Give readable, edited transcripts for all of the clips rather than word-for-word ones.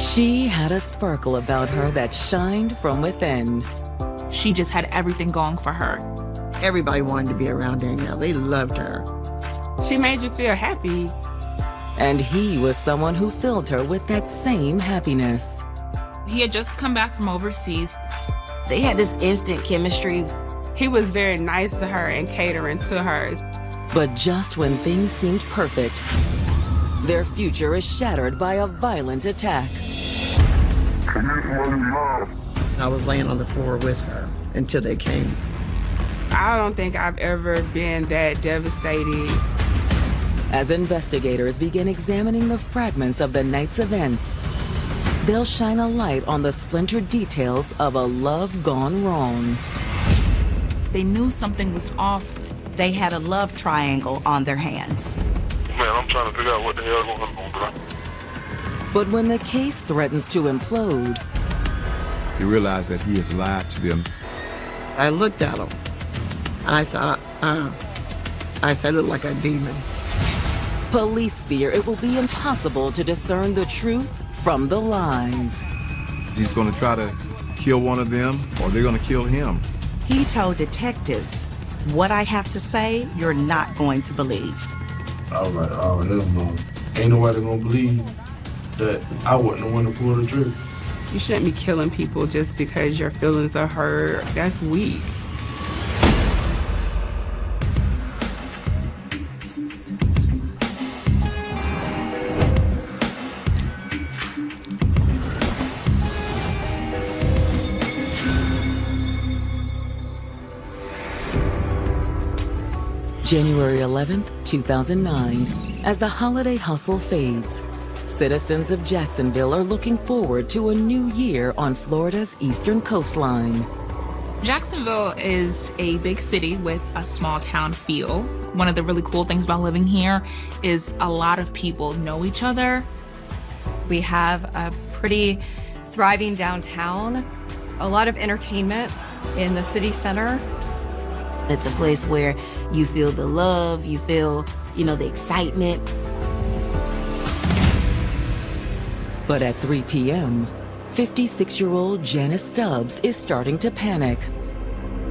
She had a sparkle about her that shined from within. She just had everything going for her. Everybody wanted to be around Danielle. They loved her. She made you feel happy. And he was someone who filled her with that same happiness. He had just come back from overseas. They had this instant chemistry. He was very nice to her and catering to her. But just when things seemed perfect, their future is shattered by a violent attack. I was laying on the floor with her until they came. I don't think I've ever been that devastated. As investigators begin examining the fragments of the night's events, they'll shine a light on the splintered details of a love gone wrong. They knew something was off. They had a love triangle on their hands. Man, I'm trying to figure out what the hell going on, bro. But when the case threatens to implode, They realize that he has lied to them. I looked at him, and I said, I said, I look like a demon. police fear it will be impossible to discern the truth from the lies. He's going to try to kill one of them, or they're going to kill him. He told detectives, what I have to say, you're not going to believe. I was like, oh, hell no. Ain't nobody gonna believe that I wasn't the one to pull the trigger. You shouldn't be killing people just because your feelings are hurt. That's weak. January 11th, 2009. As the holiday hustle fades, citizens of Jacksonville are looking forward to a new year on Florida's eastern coastline. Jacksonville is a big city with a small town feel. One of the really cool things about living here is a lot of people know each other. We have a pretty thriving downtown, a lot of entertainment in the city center. It's a place where you feel the love, you feel, the excitement. But at 3 p.m., 56-year-old Janice Stubbs is starting to panic.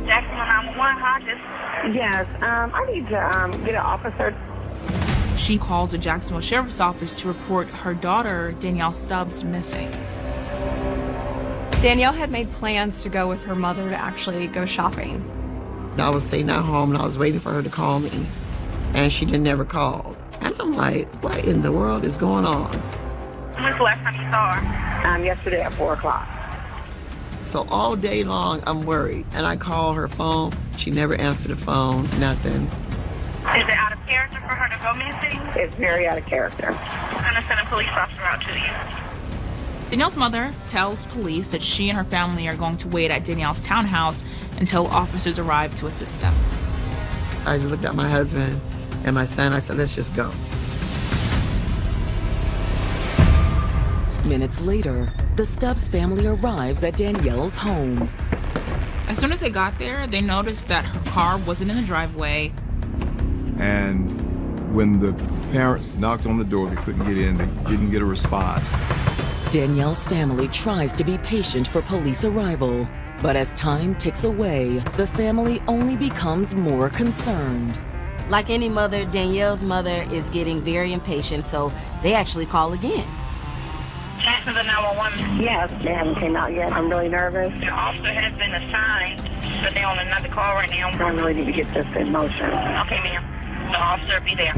Jacksonville 911, Hodges. Yes, I need to get an officer. She calls the Jacksonville Sheriff's Office to report her daughter, Danielle Stubbs, missing. Danielle had made plans to go with her mother to actually go shopping. I was sitting at home, and I was waiting for her to call me, and she didn't never call. And I'm like, what in the world is going on? When's the last time you saw her? Yesterday at 4 o'clock. So all day long, I'm worried. And I call her phone. She never answered the phone, nothing. Is it out of character for her to go missing? It's very out of character. I'm going to send a police officer out to you. Danielle's mother tells police that she and her family are going to wait at Danielle's townhouse until officers arrive to assist them. I just looked at my husband and my son. I said, let's just go. Minutes later, the Stubbs family arrives at Danielle's home. As soon as they got there, they noticed that her car wasn't in the driveway. And when the parents knocked on the door, they couldn't get in. They didn't get a response. Danielle's family tries to be patient for police arrival, but as time ticks away, the family only becomes more concerned. Like any mother, Danielle's mother is getting very impatient, so they actually call again. Jacksonville 911. Yes, they haven't came out yet. I'm really nervous. The officer has been assigned, but they're on another call right now. I really need to get this in motion. Okay, ma'am. The officer will be there.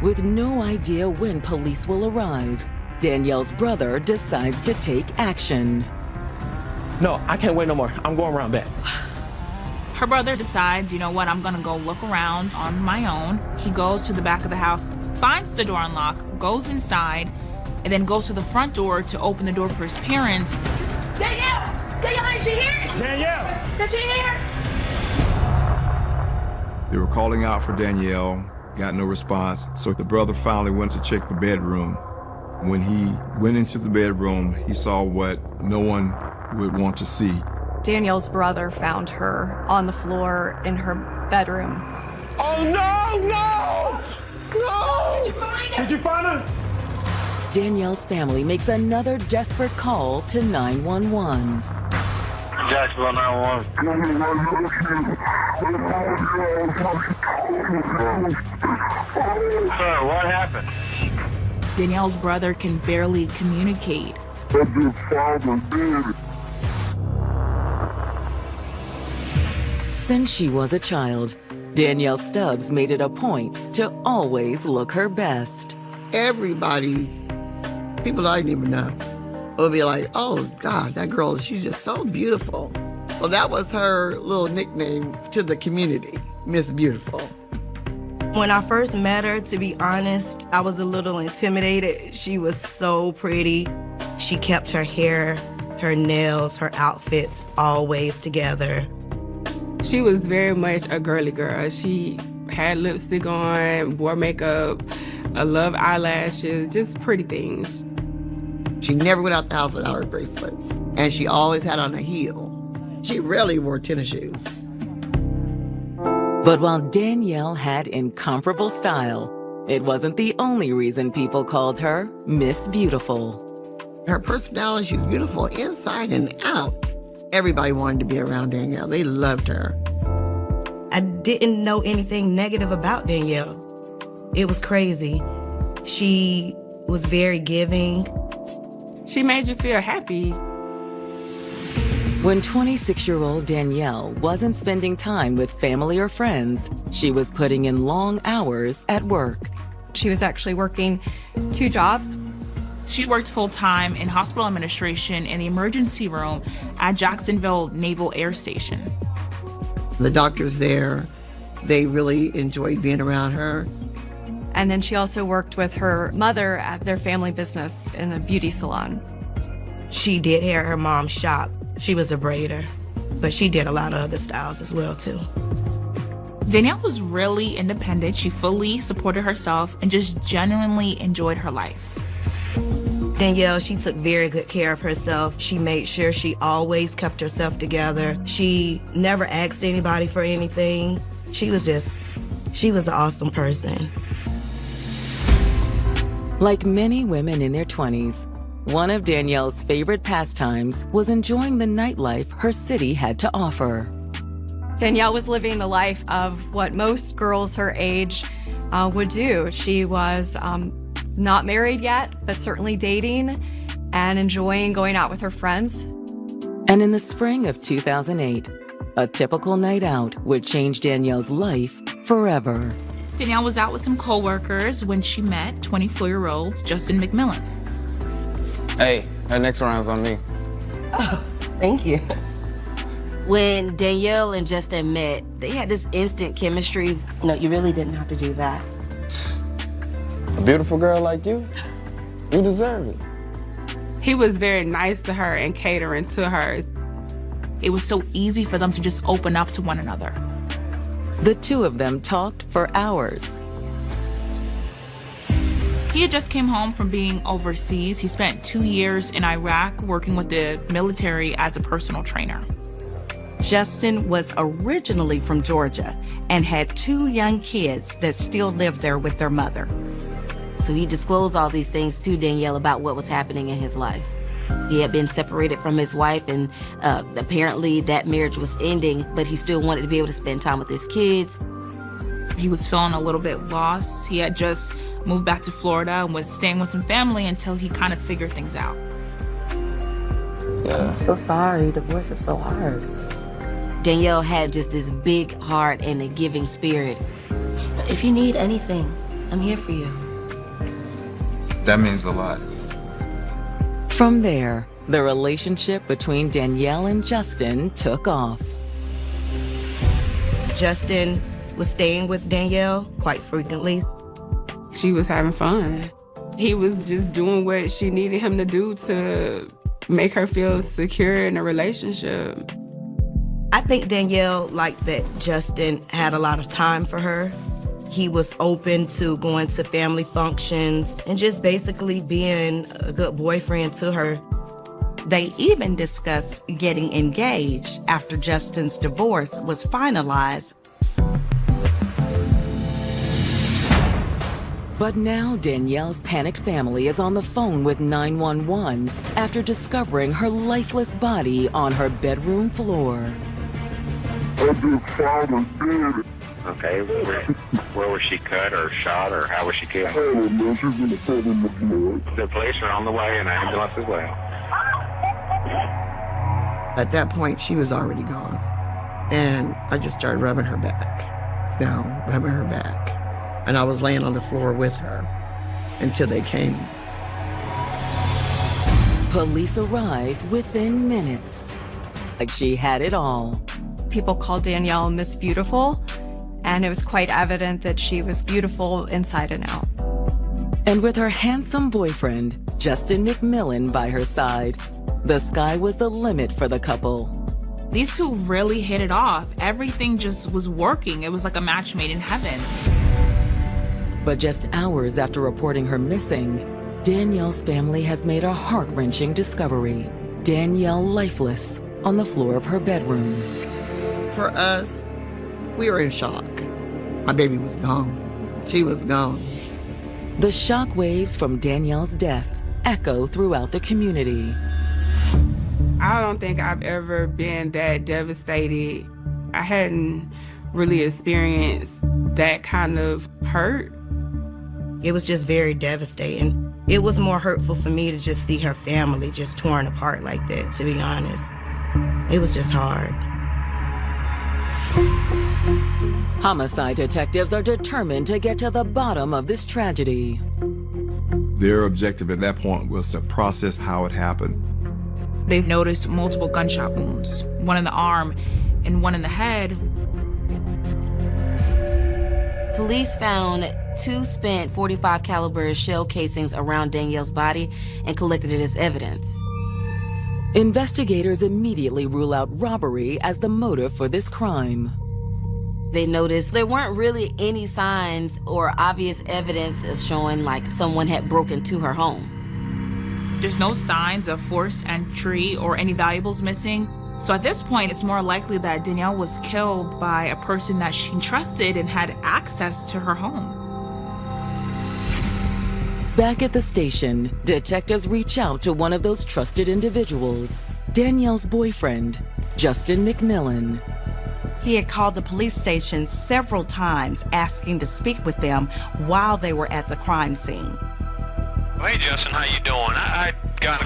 With no idea when police will arrive, Danielle's brother decides to take action. No, I can't wait no more. I'm going around back. Her brother decides, you know what, I'm gonna go look around on my own. He goes to the back of the house, finds the door unlocked, goes inside, and then goes to the front door to open the door for his parents. Danielle! Danielle, is she here? Danielle! Is she here? They were calling out for Danielle, got no response, so the brother finally went to check the bedroom. When he went into the bedroom, he saw what no one would want to see. Danielle's brother found her on the floor in her bedroom. Oh, no! No! No! Did you find her? Did you find her? Danielle's family makes another desperate call to 911. Jacksonville 911. Sir, what happened? Danielle's brother can barely communicate. Since she was a child, Danielle Stubbs made it a point to always look her best. Everybody, people I didn't even know, would be like, oh God, that girl, she's just so beautiful. So that was her little nickname to the community, Miss Beautiful. When I first met her, to be honest, I was a little intimidated. She was so pretty. She kept her hair, her nails, her outfits always together. She was very much a girly girl. She had lipstick on, wore makeup, loved eyelashes, just pretty things. She never went out the house without her bracelets, and she always had on a heel. She rarely wore tennis shoes. But while Danielle had incomparable style, it wasn't the only reason people called her Miss Beautiful. Her personality, she's beautiful inside and out. Everybody wanted to be around Danielle. They loved her. I didn't know anything negative about Danielle. It was crazy. She was very giving. She made you feel happy. When 26-year-old Danielle wasn't spending time with family or friends, she was putting in long hours at work. She was actually working 2 jobs. She worked full-time in hospital administration in the emergency room at Jacksonville Naval Air Station. The doctors there, they really enjoyed being around her. And then she also worked with her mother at their family business in the beauty salon. She did hair at her mom's shop. She was a braider, but she did a lot of other styles as well, too. Danielle was really independent. She fully supported herself and just genuinely enjoyed her life. Danielle, she took very good care of herself. She made sure she always kept herself together. She never asked anybody for anything. She was an awesome person. Like many women in their 20s, one of Danielle's favorite pastimes was enjoying the nightlife her city had to offer. Danielle was living the life of what most girls her age would do. She was not married yet, but certainly dating and enjoying going out with her friends. And in the spring of 2008, a typical night out would change Danielle's life forever. Danielle was out with some coworkers when she met 24-year-old Justin McMillan. Hey, that next round's on me. Oh, thank you. When Danielle and Justin met, they had this instant chemistry. No, you really didn't have to do that. A beautiful girl like you deserve it. He was very nice to her and catering to her. It was so easy for them to just open up to one another. The two of them talked for hours. He had just came home from being overseas. He spent 2 years in Iraq working with the military as a personal trainer. Justin was originally from Georgia and had 2 young kids that still lived there with their mother. So he disclosed all these things to Danielle about what was happening in his life. He had been separated from his wife, and apparently that marriage was ending, but he still wanted to be able to spend time with his kids. He was feeling a little bit lost. He had just moved back to Florida and was staying with some family until he kind of figured things out. Yeah. I'm so sorry. Divorce is so hard. Danielle had just this big heart and a giving spirit. If you need anything, I'm here for you. That means a lot. From there, the relationship between Danielle and Justin took off. Justin was staying with Danielle quite frequently. She was having fun. He was just doing what she needed him to do to make her feel secure in a relationship. I think Danielle liked that Justin had a lot of time for her. He was open to going to family functions and just basically being a good boyfriend to her. They even discussed getting engaged after Justin's divorce was finalized. But now Danielle's panicked family is on the phone with 911 after discovering her lifeless body on her bedroom floor. I just found her dead. Okay, where was she cut or shot or how was she killed? I don't know, she's in the coven of blood. The police are on the way and ambulance as well. At that point, she was already gone. And I just started rubbing her back, rubbing her back. And I was laying on the floor with her until they came. Police arrived within minutes. Like she had it all. People called Danielle Miss Beautiful, and it was quite evident that she was beautiful inside and out. And with her handsome boyfriend, Justin McMillan, by her side, the sky was the limit for the couple. These two really hit it off. Everything just was working. It was like a match made in heaven. But just hours after reporting her missing, Danielle's family has made a heart-wrenching discovery. Danielle lifeless on the floor of her bedroom. For us, we were in shock. My baby was gone. She was gone. The shock waves from Danielle's death echo throughout the community. I don't think I've ever been that devastated. I hadn't really experienced that kind of hurt. It was just very devastating. It was more hurtful for me to just see her family just torn apart like that, to be honest. It was just hard. Homicide detectives are determined to get to the bottom of this tragedy. Their objective at that point was to process how it happened. They've noticed multiple gunshot wounds, one in the arm and one in the head. Police found 2 spent .45 caliber shell casings around Danielle's body and collected it as evidence. Investigators immediately rule out robbery as the motive for this crime. They noticed there weren't really any signs or obvious evidence of showing like someone had broken into her home. There's no signs of forced entry or any valuables missing. So at this point, it's more likely that Danielle was killed by a person that she trusted and had access to her home. Back at the station, detectives reach out to one of those trusted individuals, Danielle's boyfriend, Justin McMillan. He had called the police station several times asking to speak with them while they were at the crime scene. Hey Justin, how you doing? I got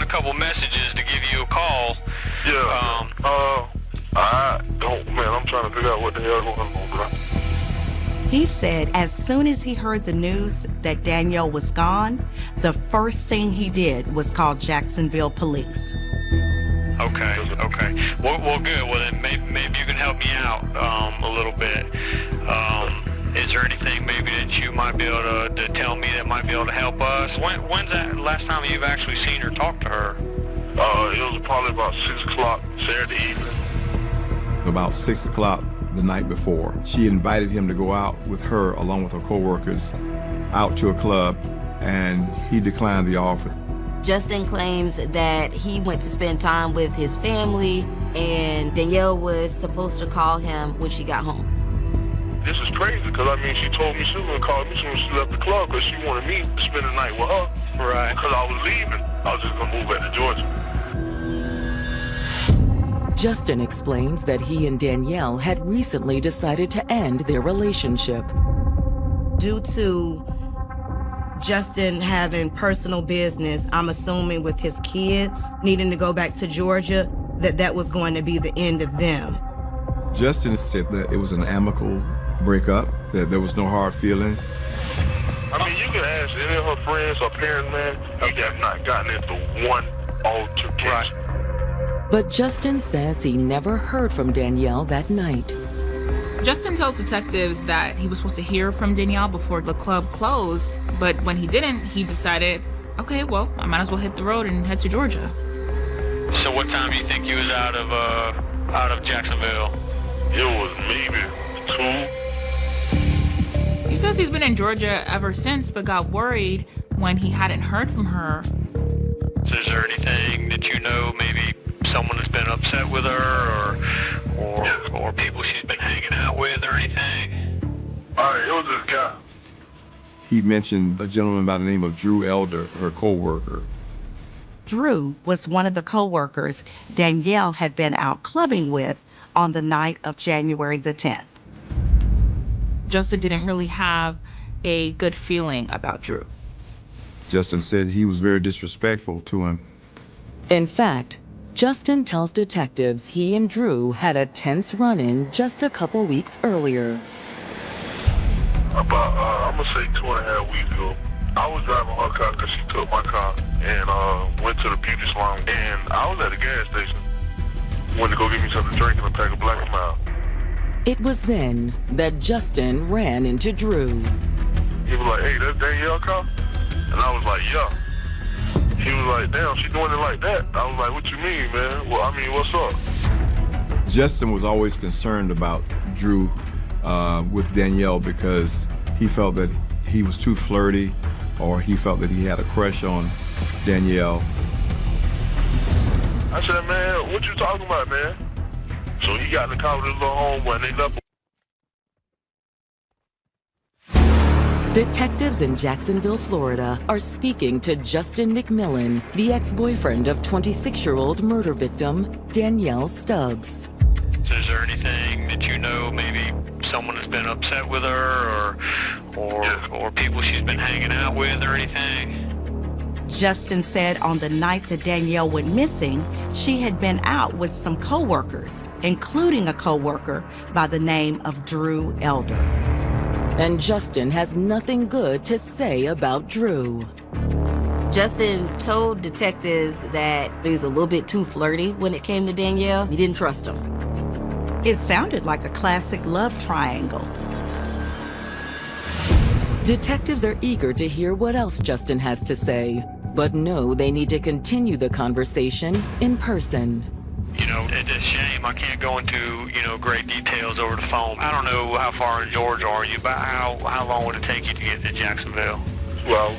a couple messages to give you a call. Yeah. I don't, man. I'm trying to figure out what the hell going on, bro. He said as soon as he heard the news that Danielle was gone, the first thing he did was call Jacksonville police. Okay. Well, good. Well, then maybe you can help me out a little bit. Is there anything maybe that you might be able to tell me that might be able to help us? When's that last time you've actually seen her, talked to her? It was probably about 6 o'clock Saturday evening. About 6 o'clock the night before, she invited him to go out with her along with her co-workers out to a club, and he declined the offer. Justin claims that he went to spend time with his family, and Danielle was supposed to call him when she got home. This is crazy, because I mean, she told me she was going to call me as soon as she left the club, because she wanted me to spend the night with her. Right. Because I was leaving. I was just going to move back to Georgia. Justin explains that he and Danielle had recently decided to end their relationship. Due to Justin having personal business, I'm assuming with his kids needing to go back to Georgia, that was going to be the end of them. Justin said that it was an amicable breakup, that there was no hard feelings. I mean, you can ask any of her friends or parents, man, we have not gotten into one altercation. But Justin says he never heard from Danielle that night. Justin tells detectives that he was supposed to hear from Danielle before the club closed, but when he didn't, he decided, okay, well, I might as well hit the road and head to Georgia. So what time do you think you was out of Jacksonville? It was maybe 2. He says he's been in Georgia ever since, but got worried when he hadn't heard from her. So is there anything that you know, maybe someone has been upset with her, or people she's been hanging out with or anything? All right, it was this guy. he mentioned a gentleman by the name of Drew Elder, her co-worker. Drew was one of the co-workers Danielle had been out clubbing with on the night of January the 10th. Justin didn't really have a good feeling about Drew. Justin said he was very disrespectful to him. In fact, Justin tells detectives he and Drew had a tense run-in just a couple weeks earlier. About, I'm gonna say 2.5 weeks ago, I was driving her car because she took my car and went to the beauty salon. And I was at a gas station, went to go get me something to drink and a pack of Black & Mild. It was then that Justin ran into Drew. He was like, "Hey, that's Danielle's car?" And I was like, "Yeah." He was like, "Damn, she doing it like that?" I was like, "What you mean, man? Well, I mean, what's up?" Justin was always concerned about Drew with Danielle because he felt that he was too flirty, or he felt that he had a crush on Danielle. I said, "Man, what you talking about, man?" So he got in the car with his little homeboy and they left. Detectives in Jacksonville, Florida are speaking to Justin McMillan, the ex-boyfriend of 26-year-old murder victim Danielle Stubbs. So is there anything that you know, maybe someone has been upset with her or people she's been hanging out with or anything? Justin said on the night that Danielle went missing, she had been out with some co-workers, including a co-worker by the name of Drew Elder. And Justin has nothing good to say about Drew. Justin told detectives that he was a little bit too flirty when it came to Danielle. He didn't trust him. It sounded like a classic love triangle. Detectives are eager to hear what else Justin has to say, but know they need to continue the conversation in person. You know, it's a shame I can't go into, great details over the phone. I don't know how far in Georgia are you, but how long would it take you to get to Jacksonville? Well,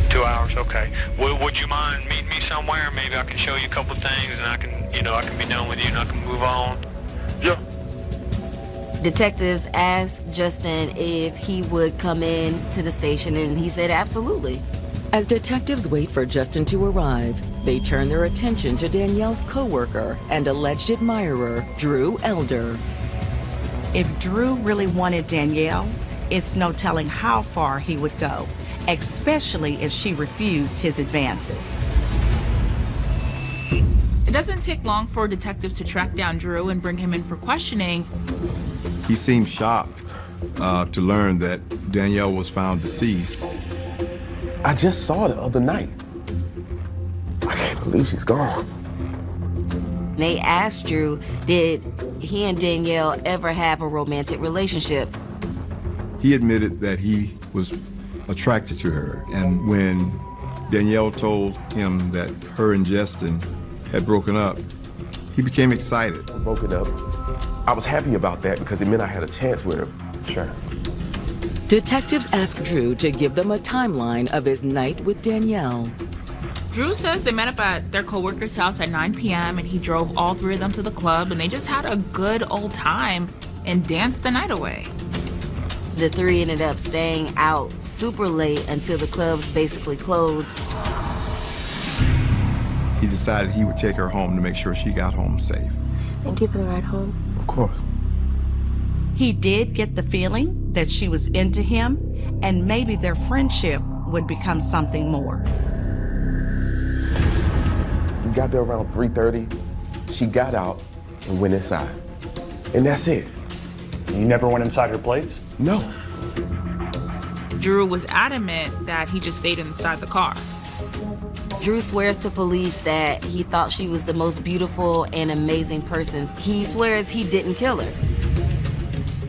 2 hours, okay. Would you mind meeting me somewhere? Maybe I can show you a couple of things and I can be done with you and I can move on. Yeah. Detectives asked Justin if he would come in to the station, and he said absolutely. As detectives wait for Justin to arrive, they turn their attention to Danielle's co-worker and alleged admirer, Drew Elder. If Drew really wanted Danielle, it's no telling how far he would go, especially if she refused his advances. It doesn't take long for detectives to track down Drew and bring him in for questioning. He seemed shocked to learn that Danielle was found deceased. I just saw her the other night. I can't believe she's gone. They asked Drew, did he and Danielle ever have a romantic relationship? He admitted that he was attracted to her, and when Danielle told him that her and Justin had broken up, he became excited. Broken up. I was happy about that because it meant I had a chance with her. Sure. Detectives ask Drew to give them a timeline of his night with Danielle. Drew says they met up at their co-worker's house at 9 p.m. and he drove all three of them to the club and they just had a good old time and danced the night away. The three ended up staying out super late until the clubs basically closed. He decided he would take her home to make sure she got home safe. Thank you for the ride home. Of course. He did get the feeling that she was into him, and maybe their friendship would become something more. We got there around 3:30. She got out and went inside. And that's it. You never went inside her place? No. Drew was adamant that he just stayed inside the car. Drew swears to police that he thought she was the most beautiful and amazing person. He swears he didn't kill her.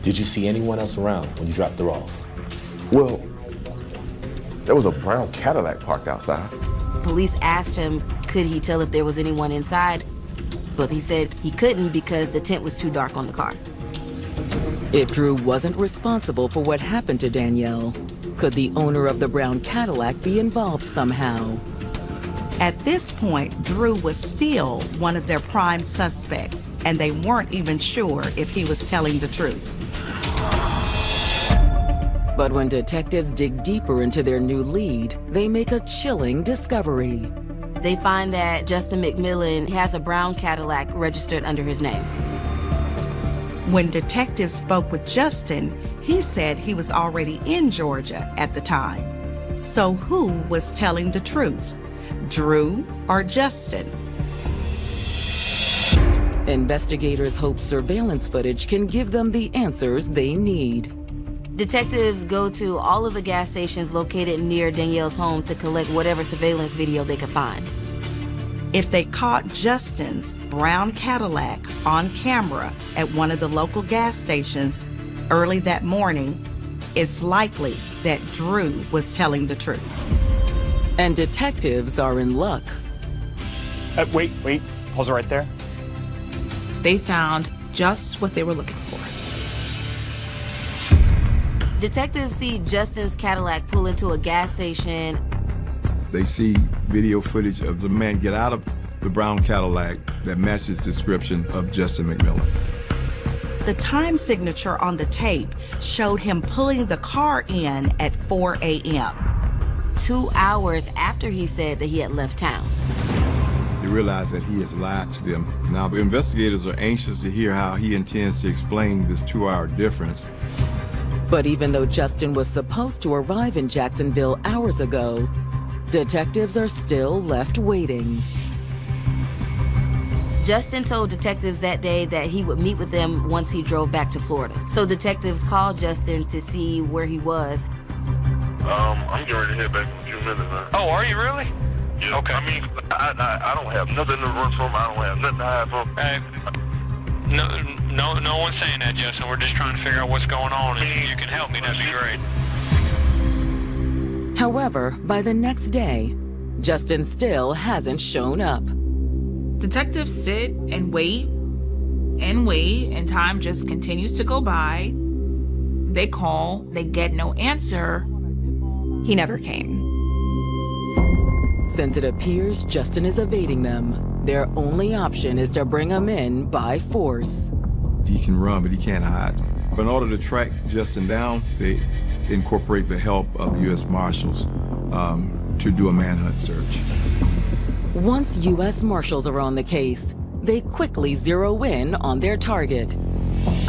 Did you see anyone else around when you dropped her off? Well, there was a brown Cadillac parked outside. Police asked him, could he tell if there was anyone inside? But he said he couldn't because the tint was too dark on the car. If Drew wasn't responsible for what happened to Danielle, could the owner of the brown Cadillac be involved somehow? At this point, Drew was still one of their prime suspects, and they weren't even sure if he was telling the truth. But when detectives dig deeper into their new lead, they make a chilling discovery. They find that Justin McMillan has a brown Cadillac registered under his name. When detectives spoke with Justin, he said he was already in Georgia at the time. So who was telling the truth, Drew or Justin? Investigators hope surveillance footage can give them the answers they need. Detectives go to all of the gas stations located near Danielle's home to collect whatever surveillance video they could find. If they caught Justin's brown Cadillac on camera at one of the local gas stations early that morning, it's likely that Drew was telling the truth. And detectives are in luck. Wait, pause it right there. They found just what they were looking for. Detectives see Justin's Cadillac pull into a gas station. They see video footage of the man get out of the brown Cadillac that matches the description of Justin McMillan. The time signature on the tape showed him pulling the car in at 4 a.m. 2 hours after he said that he had left town. They realize that he has lied to them. Now, the investigators are anxious to hear how he intends to explain this 2-hour difference. But even though Justin was supposed to arrive in Jacksonville hours ago, detectives are still left waiting. Justin told detectives that day that he would meet with them once he drove back to Florida. So detectives called Justin to see where he was. I'm getting ready to head back in a few minutes now. Oh, are you really? Yeah. Okay. I mean, I don't have nothing to run from. I don't have nothing to hide from. Hey, no one's saying that, Justin. We're just trying to figure out what's going on, and if you can help me, that'd be great. However, by the next day, Justin still hasn't shown up. Detectives sit and wait, and time just continues to go by. They call, they get no answer. He never came. Since it appears Justin is evading them, their only option is to bring him in by force. He can run, but he can't hide. But in order to track Justin down, they incorporate the help of the U.S. Marshals to do a manhunt search. Once U.S. Marshals are on the case, they quickly zero in on their target.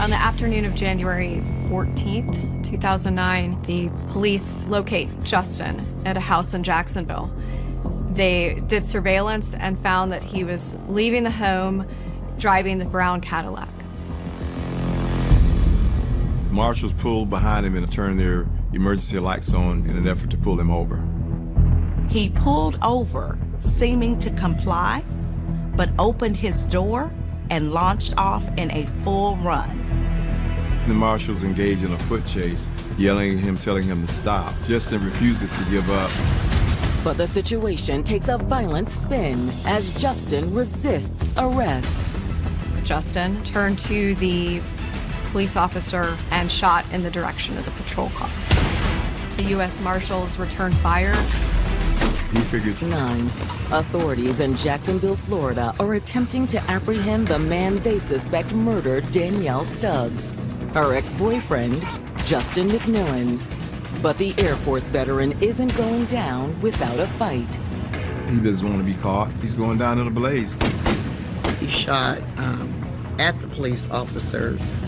On the afternoon of January 14th, 2009, the police locate Justin at a house in Jacksonville. They did surveillance and found that he was leaving the home, driving the brown Cadillac. Marshals pulled behind him and turned their emergency lights on in an effort to pull him over. He pulled over, seeming to comply, but opened his door and launched off in a full run. The marshals engaged in a foot chase, yelling at him, telling him to stop. Justin refuses to give up. But the situation takes a violent spin as Justin resists arrest. Justin turned to the police officer and shot in the direction of the patrol car. The U.S. Marshals returned fire. He figured 9. Authorities in Jacksonville, Florida are attempting to apprehend the man they suspect murdered Danielle Stubbs, her ex-boyfriend, Justin McMillan. But the Air Force veteran isn't going down without a fight. He doesn't want to be caught. He's going down in a blaze. He shot at the police officers.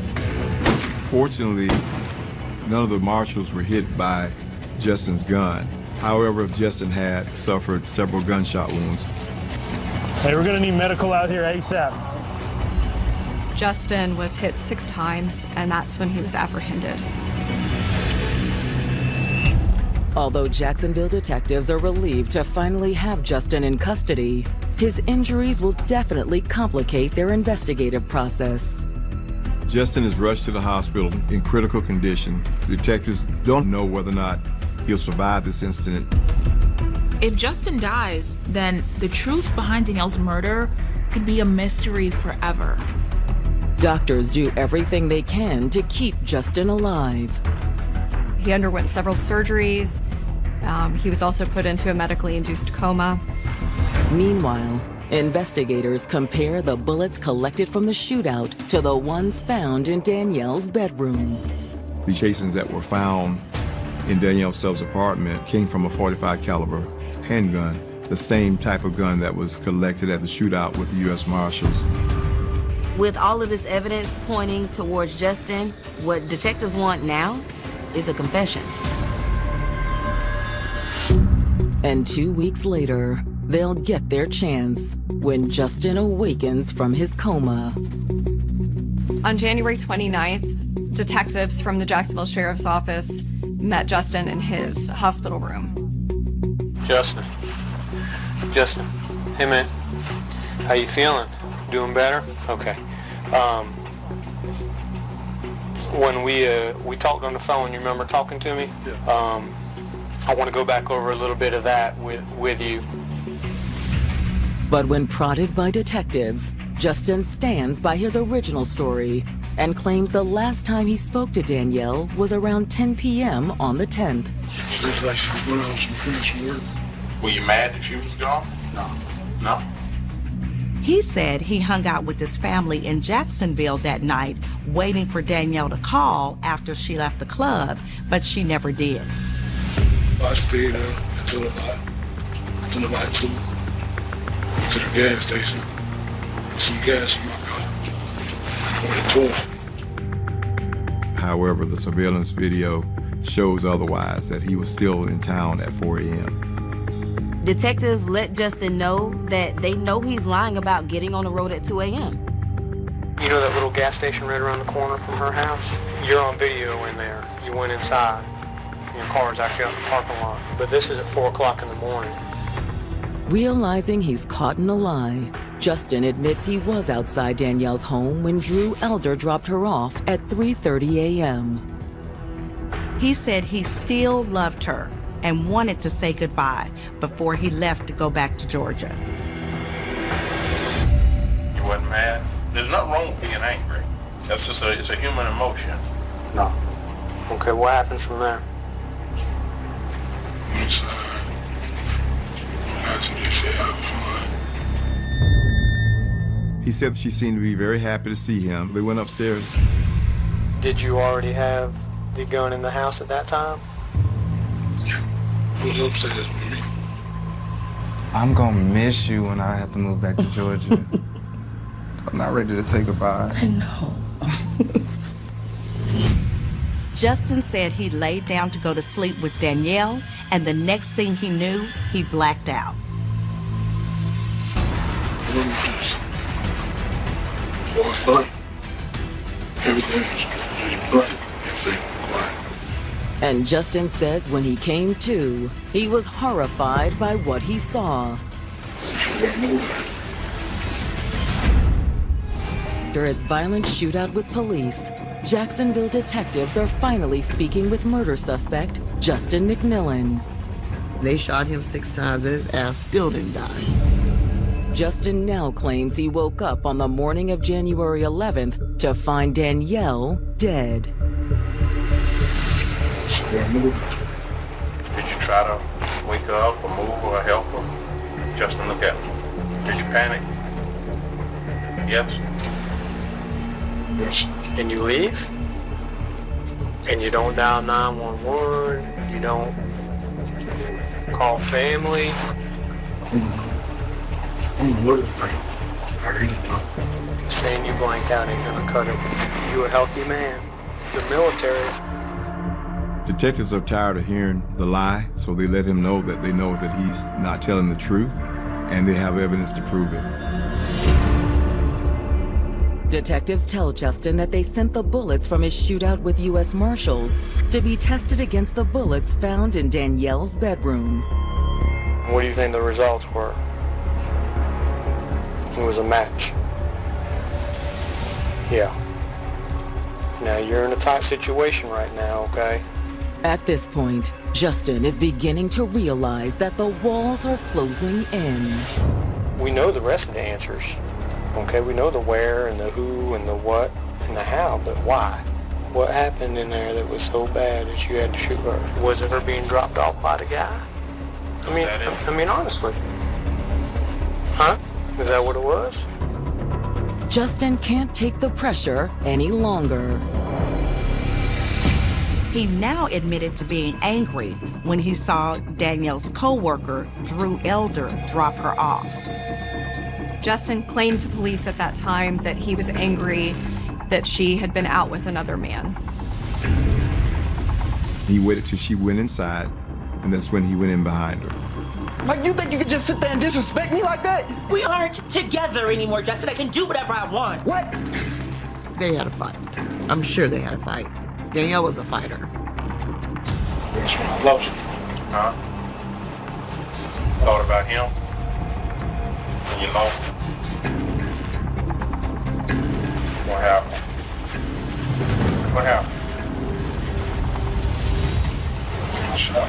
Fortunately, none of the marshals were hit by Justin's gun. However, Justin had suffered several gunshot wounds. Hey, we're gonna need medical out here ASAP. Justin was hit 6 times, and that's when he was apprehended. Although Jacksonville detectives are relieved to finally have Justin in custody, his injuries will definitely complicate their investigative process. Justin is rushed to the hospital in critical condition. Detectives don't know whether or not he'll survive this incident. If Justin dies, then the truth behind Danielle's murder could be a mystery forever. Doctors do everything they can to keep Justin alive. He underwent several surgeries. He was also put into a medically induced coma. Meanwhile, investigators compare the bullets collected from the shootout to the ones found in Danielle's bedroom. The casings that were found in Danielle Stubbs' apartment came from a .45 caliber handgun, the same type of gun that was collected at the shootout with the U.S. Marshals. With all of this evidence pointing towards Justin, what detectives want now is a confession. And 2 weeks later, they'll get their chance when Justin awakens from his coma. On January 29th, detectives from the Jacksonville Sheriff's Office met Justin in his hospital room. Justin. Hey man, how you feeling? Doing better? Okay. When we talked on the phone, you remember talking to me? Yeah. I want to go back over a little bit of that with you. But when prodded by detectives, Justin stands by his original story and claims the last time he spoke to Danielle was around 10 p.m. on the 10th. Seems like she went on some friends from work. Were you mad that she was gone? No. He said he hung out with his family in Jacksonville that night, waiting for Danielle to call after she left the club, but she never did. I stayed there until about 2. Went to the gas station. Put some gas in my car. I went to toilet. However, the surveillance video shows otherwise, that he was still in town at 4 a.m. Detectives let Justin know that they know he's lying about getting on the road at 2 a.m. You know that little gas station right around the corner from her house? You're on video in there. You went inside. Your car's actually out in the parking lot. But this is at 4 o'clock in the morning. Realizing he's caught in a lie, Justin admits he was outside Danielle's home when Drew Elder dropped her off at 3:30 a.m. He said he still loved her and wanted to say goodbye before he left to go back to Georgia. You wasn't mad? There's nothing wrong with being angry. That's just it's a human emotion. No. Okay, what happens from there? He said she seemed to be very happy to see him. They went upstairs. Did you already have the gun in the house at that time? Who's upstairs with me? I'm gonna miss you when I have to move back to Georgia. I'm not ready to say goodbye. I know. Justin said he laid down to go to sleep with Danielle, and the next thing he knew, he blacked out. For fun. Everything was just blank. Everything was quiet. And Justin says when he came to, he was horrified by what he saw. After his violent shootout with police, Jacksonville detectives are finally speaking with murder suspect Justin McMillan. They shot him 6 times and his ass still didn't die. Justin now claims he woke up on the morning of January 11th to find Danielle dead. Did you try to wake her up or move her or help her? Justin, look at me. Did you panic? Yes? Yes. And you leave? And you don't dial 911? You don't call family? What is that? I really don't. Saying you blanked out ain't gonna cut it. You a healthy man. The military. Detectives are tired of hearing the lie, so they let him know that he's not telling the truth, and they have evidence to prove it. Detectives tell Justin that they sent the bullets from his shootout with U.S. Marshals to be tested against the bullets found in Danielle's bedroom. What do you think the results were? It was a match. Yeah. Now you're in a tight situation right now, okay? At this point, Justin is beginning to realize that the walls are closing in. We know the rest of the answers. Okay, we know the where and the who and the what and the how, but why? What happened in there that was so bad that you had to shoot her? Was it her being dropped off by the guy? I mean, honestly. Huh? Is that what it was? Justin can't take the pressure any longer. He now admitted to being angry when he saw Danielle's co-worker, Drew Elder, drop her off. Justin claimed to police at that time that he was angry that she had been out with another man. He waited till she went inside, and that's when he went in behind her. Like, you think you can just sit there and disrespect me like that? We aren't together anymore, Justin. I can do whatever I want. What? They had a fight. I'm sure they had a fight. Danielle was a fighter. Which one loves you? Huh? Thought about him? And you lost him? What happened? What happened? Shut up.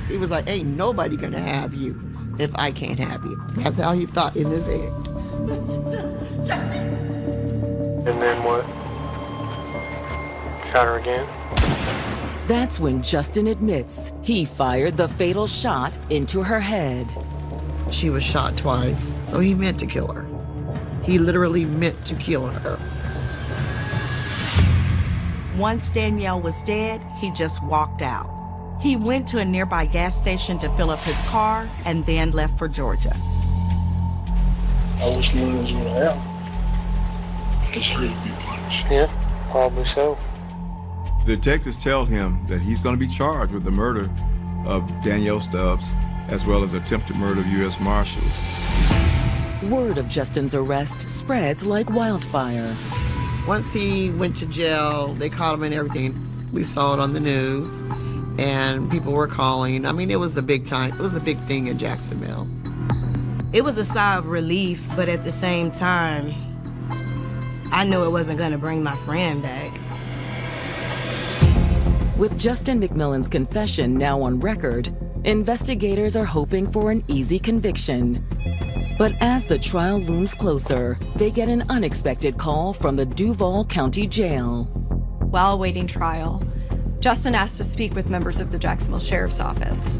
He was like, ain't nobody gonna have you if I can't have you. That's how he thought in his head. And then what? Shot her again? That's when Justin admits he fired the fatal shot into her head. She was shot twice, so he meant to kill her. He literally meant to kill her. Once Danielle was dead, he just walked out. He went to a nearby gas station to fill up his car and then left for Georgia. I wish none of this would have happened. I deserve to be punished. Yeah, probably so. The detectives tell him that he's going to be charged with the murder of Danielle Stubbs, as well as attempted murder of U.S. Marshals. Word of Justin's arrest spreads like wildfire. Once he went to jail, they caught him and everything. We saw it on the news, and people were calling. I mean, it was a big time. It was a big thing in Jacksonville. It was a sigh of relief, but at the same time, I knew it wasn't gonna bring my friend back. With Justin McMillan's confession now on record, investigators are hoping for an easy conviction. But as the trial looms closer, they get an unexpected call from the Duval County Jail. While awaiting trial, Justin asked to speak with members of the Jacksonville Sheriff's Office.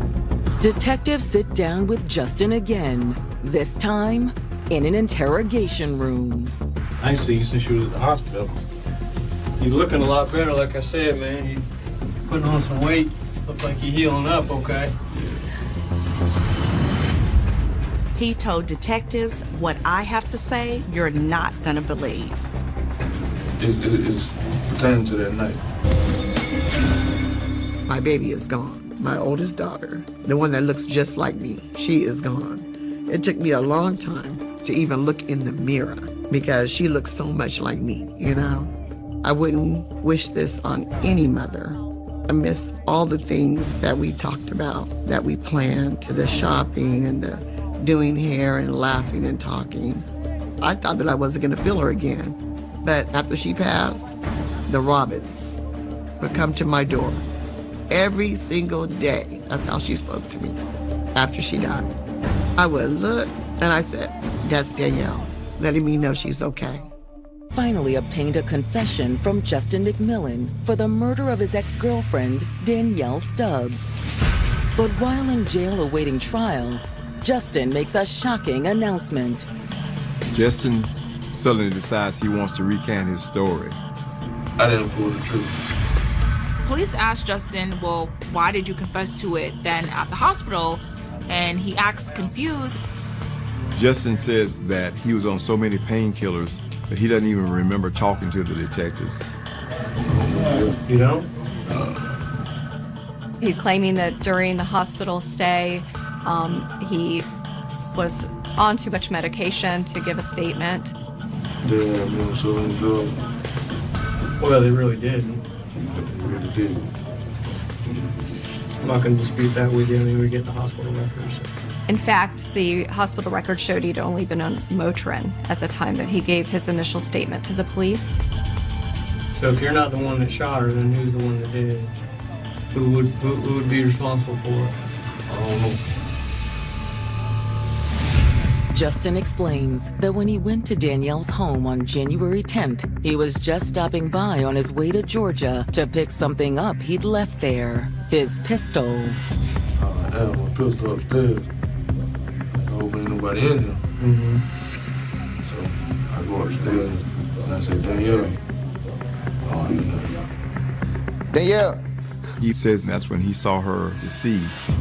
Detectives sit down with Justin again, this time in an interrogation room. I ain't seen you since you was at the hospital. You're looking a lot better, like I said, man. You putting on some weight. Look like you're healing up, okay? He told detectives, what I have to say, you're not gonna believe. It's pertaining to that night. My baby is gone. My oldest daughter, the one that looks just like me, she is gone. It took me a long time to even look in the mirror because she looks so much like me, you know? I wouldn't wish this on any mother. I miss all the things that we talked about, that we planned, to the shopping and the doing hair and laughing and talking. I thought that I wasn't gonna feel her again. But after she passed, the Robins would come to my door every single day. That's how she spoke to me after she died. I would look and I said, that's Danielle, letting me know she's okay. Finally obtained a confession from Justin McMillan for the murder of his ex-girlfriend, Danielle Stubbs. But while in jail awaiting trial, Justin makes a shocking announcement. Justin suddenly decides he wants to recant his story. I didn't pull the truth. Police asked Justin, well, why did you confess to it then at the hospital? And he acts confused. Justin says that he was on so many painkillers that he doesn't even remember talking to the detectives. You know? He's claiming that during the hospital stay, he was on too much medication to give a statement. They had me on so many drugs. Well, they really didn't. They really did. I'm not going to dispute that with you. I mean, we get the hospital records. In fact, the hospital record showed he'd only been on Motrin at the time that he gave his initial statement to the police. So if you're not the one that shot her, then who's the one that did? Who would be responsible for it? I don't know. Justin explains that when he went to Danielle's home on January 10th, he was just stopping by on his way to Georgia to pick something up he'd left there, his pistol. Damn, my pistol upstairs. I hope ain't nobody in here. So I go upstairs and I say, Danielle, Danielle. He says that's when he saw her deceased.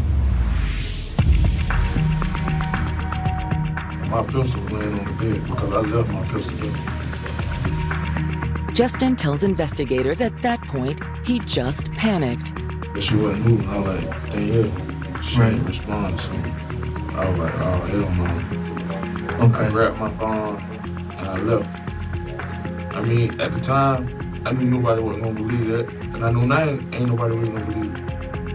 My pistol was laying on the bed because I left my pistol there. Justin tells investigators at that point he just panicked. But she wasn't moving. I was like, Danielle, she didn't respond. So I was like, oh, hell no. Okay. I grabbed my phone and I left. I mean, at the time, I knew nobody wasn't gonna believe that. And I know now ain't nobody really gonna believe it.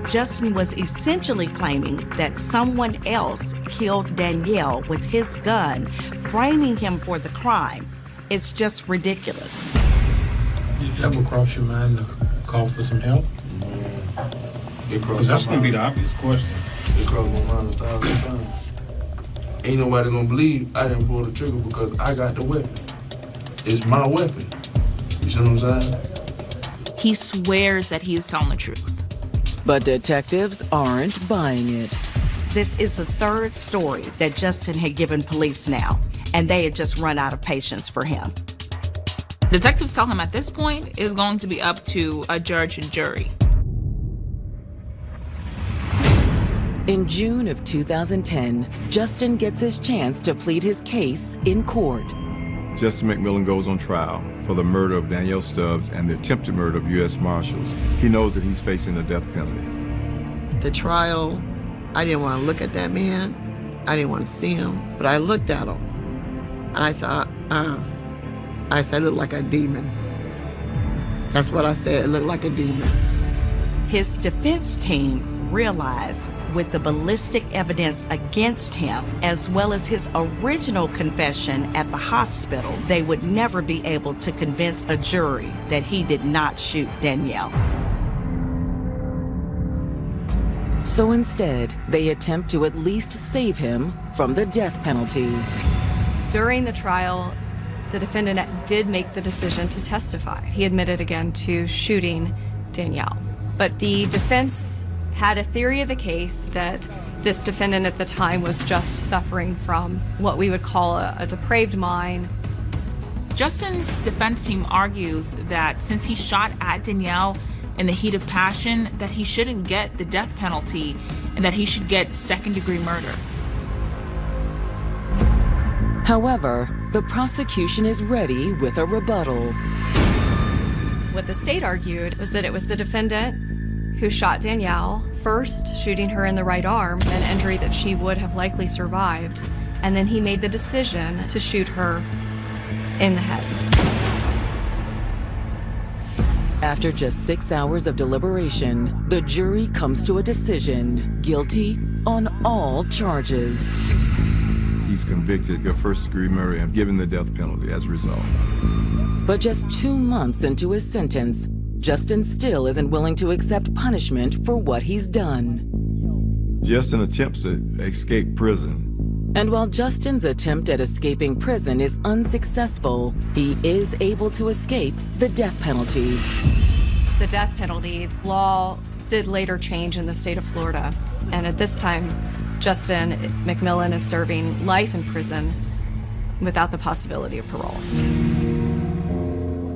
Justin was essentially claiming that someone else killed Danielle with his gun, framing him for the crime. It's just ridiculous. Did it ever cross your mind to call for some help? Because that's going to be the obvious question. It crossed my mind 1,000 times. Ain't nobody gonna believe I didn't pull the trigger because I got the weapon. It's my weapon. You see what I'm saying? He swears that he is telling the truth. But detectives aren't buying it. This is the third story that Justin had given police now, and they had just run out of patience for him. Detectives tell him at this point it's going to be up to a judge and jury. In June of 2010, Justin gets his chance to plead his case in court. Justin McMillan goes on trial for the murder of Danielle Stubbs and the attempted murder of U.S. Marshals. He knows that he's facing the death penalty. The trial, I didn't want to look at that man. I didn't want to see him, but I looked at him. And I said, I look like a demon. That's what I said, it looked like a demon. His defense team realized with the ballistic evidence against him, as well as his original confession at the hospital, they would never be able to convince a jury that he did not shoot Danielle. So instead, they attempt to at least save him from the death penalty. During the trial, the defendant did make the decision to testify. He admitted again to shooting Danielle. But the defense had a theory of the case that this defendant at the time was just suffering from what we would call a depraved mind. Justin's defense team argues that since he shot at Danielle in the heat of passion, that he shouldn't get the death penalty and that he should get second-degree murder. However, the prosecution is ready with a rebuttal. What the state argued was that it was the defendant who shot Danielle, first shooting her in the right arm, an injury that she would have likely survived, and then he made the decision to shoot her in the head. After just 6 hours of deliberation, the jury comes to a decision: guilty on all charges. He's convicted of first-degree murder and given the death penalty as a result. But just 2 months into his sentence, Justin still isn't willing to accept punishment for what he's done. Justin attempts to escape prison. And while Justin's attempt at escaping prison is unsuccessful, he is able to escape the death penalty. The death penalty law did later change in the state of Florida, and at this time, Justin McMillan is serving life in prison without the possibility of parole.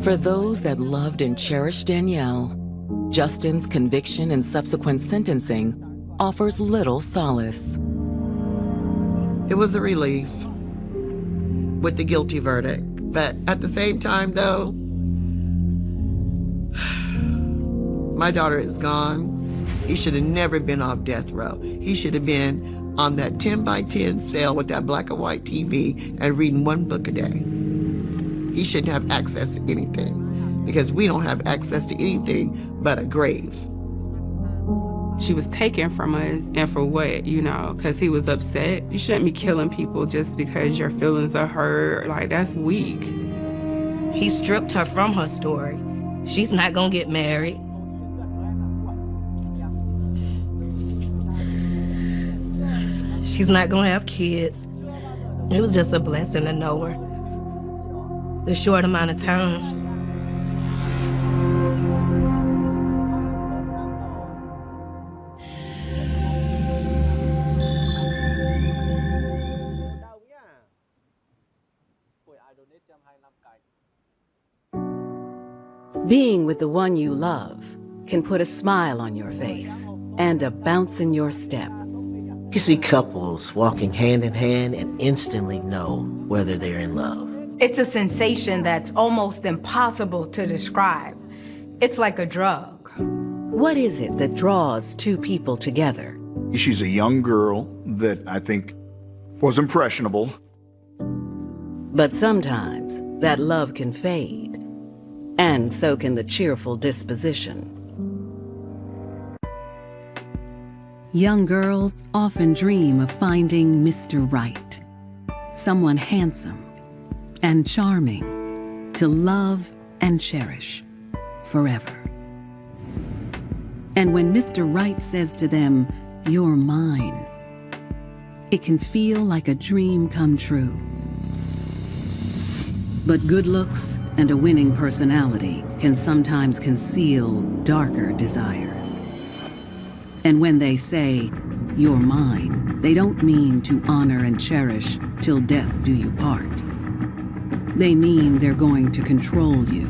For those that loved and cherished Danielle, Justin's conviction and subsequent sentencing offers little solace. It was a relief with the guilty verdict. But at the same time, though, my daughter is gone. He should have never been off death row. He should have been on that 10-by-10 cell with that black and white TV and reading one book a day. He shouldn't have access to anything because we don't have access to anything but a grave. She was taken from us, and for what, because he was upset. You shouldn't be killing people just because your feelings are hurt. Like, that's weak. He stripped her from her story. She's not gonna get married. She's not gonna have kids. It was just a blessing to know her. The short amount of time. Being with the one you love can put a smile on your face and a bounce in your step. You see couples walking hand in hand and instantly know whether they're in love. It's a sensation that's almost impossible to describe. It's like a drug. What is it that draws two people together? She's a young girl that I think was impressionable. But sometimes that love can fade, and so can the cheerful disposition. Young girls often dream of finding Mr. Right, someone handsome and charming to love and cherish forever. And when Mr. Right says to them, "You're mine," it can feel like a dream come true. But good looks and a winning personality can sometimes conceal darker desires. And when they say, "You're mine," they don't mean to honor and cherish till death do you part. They mean they're going to control you,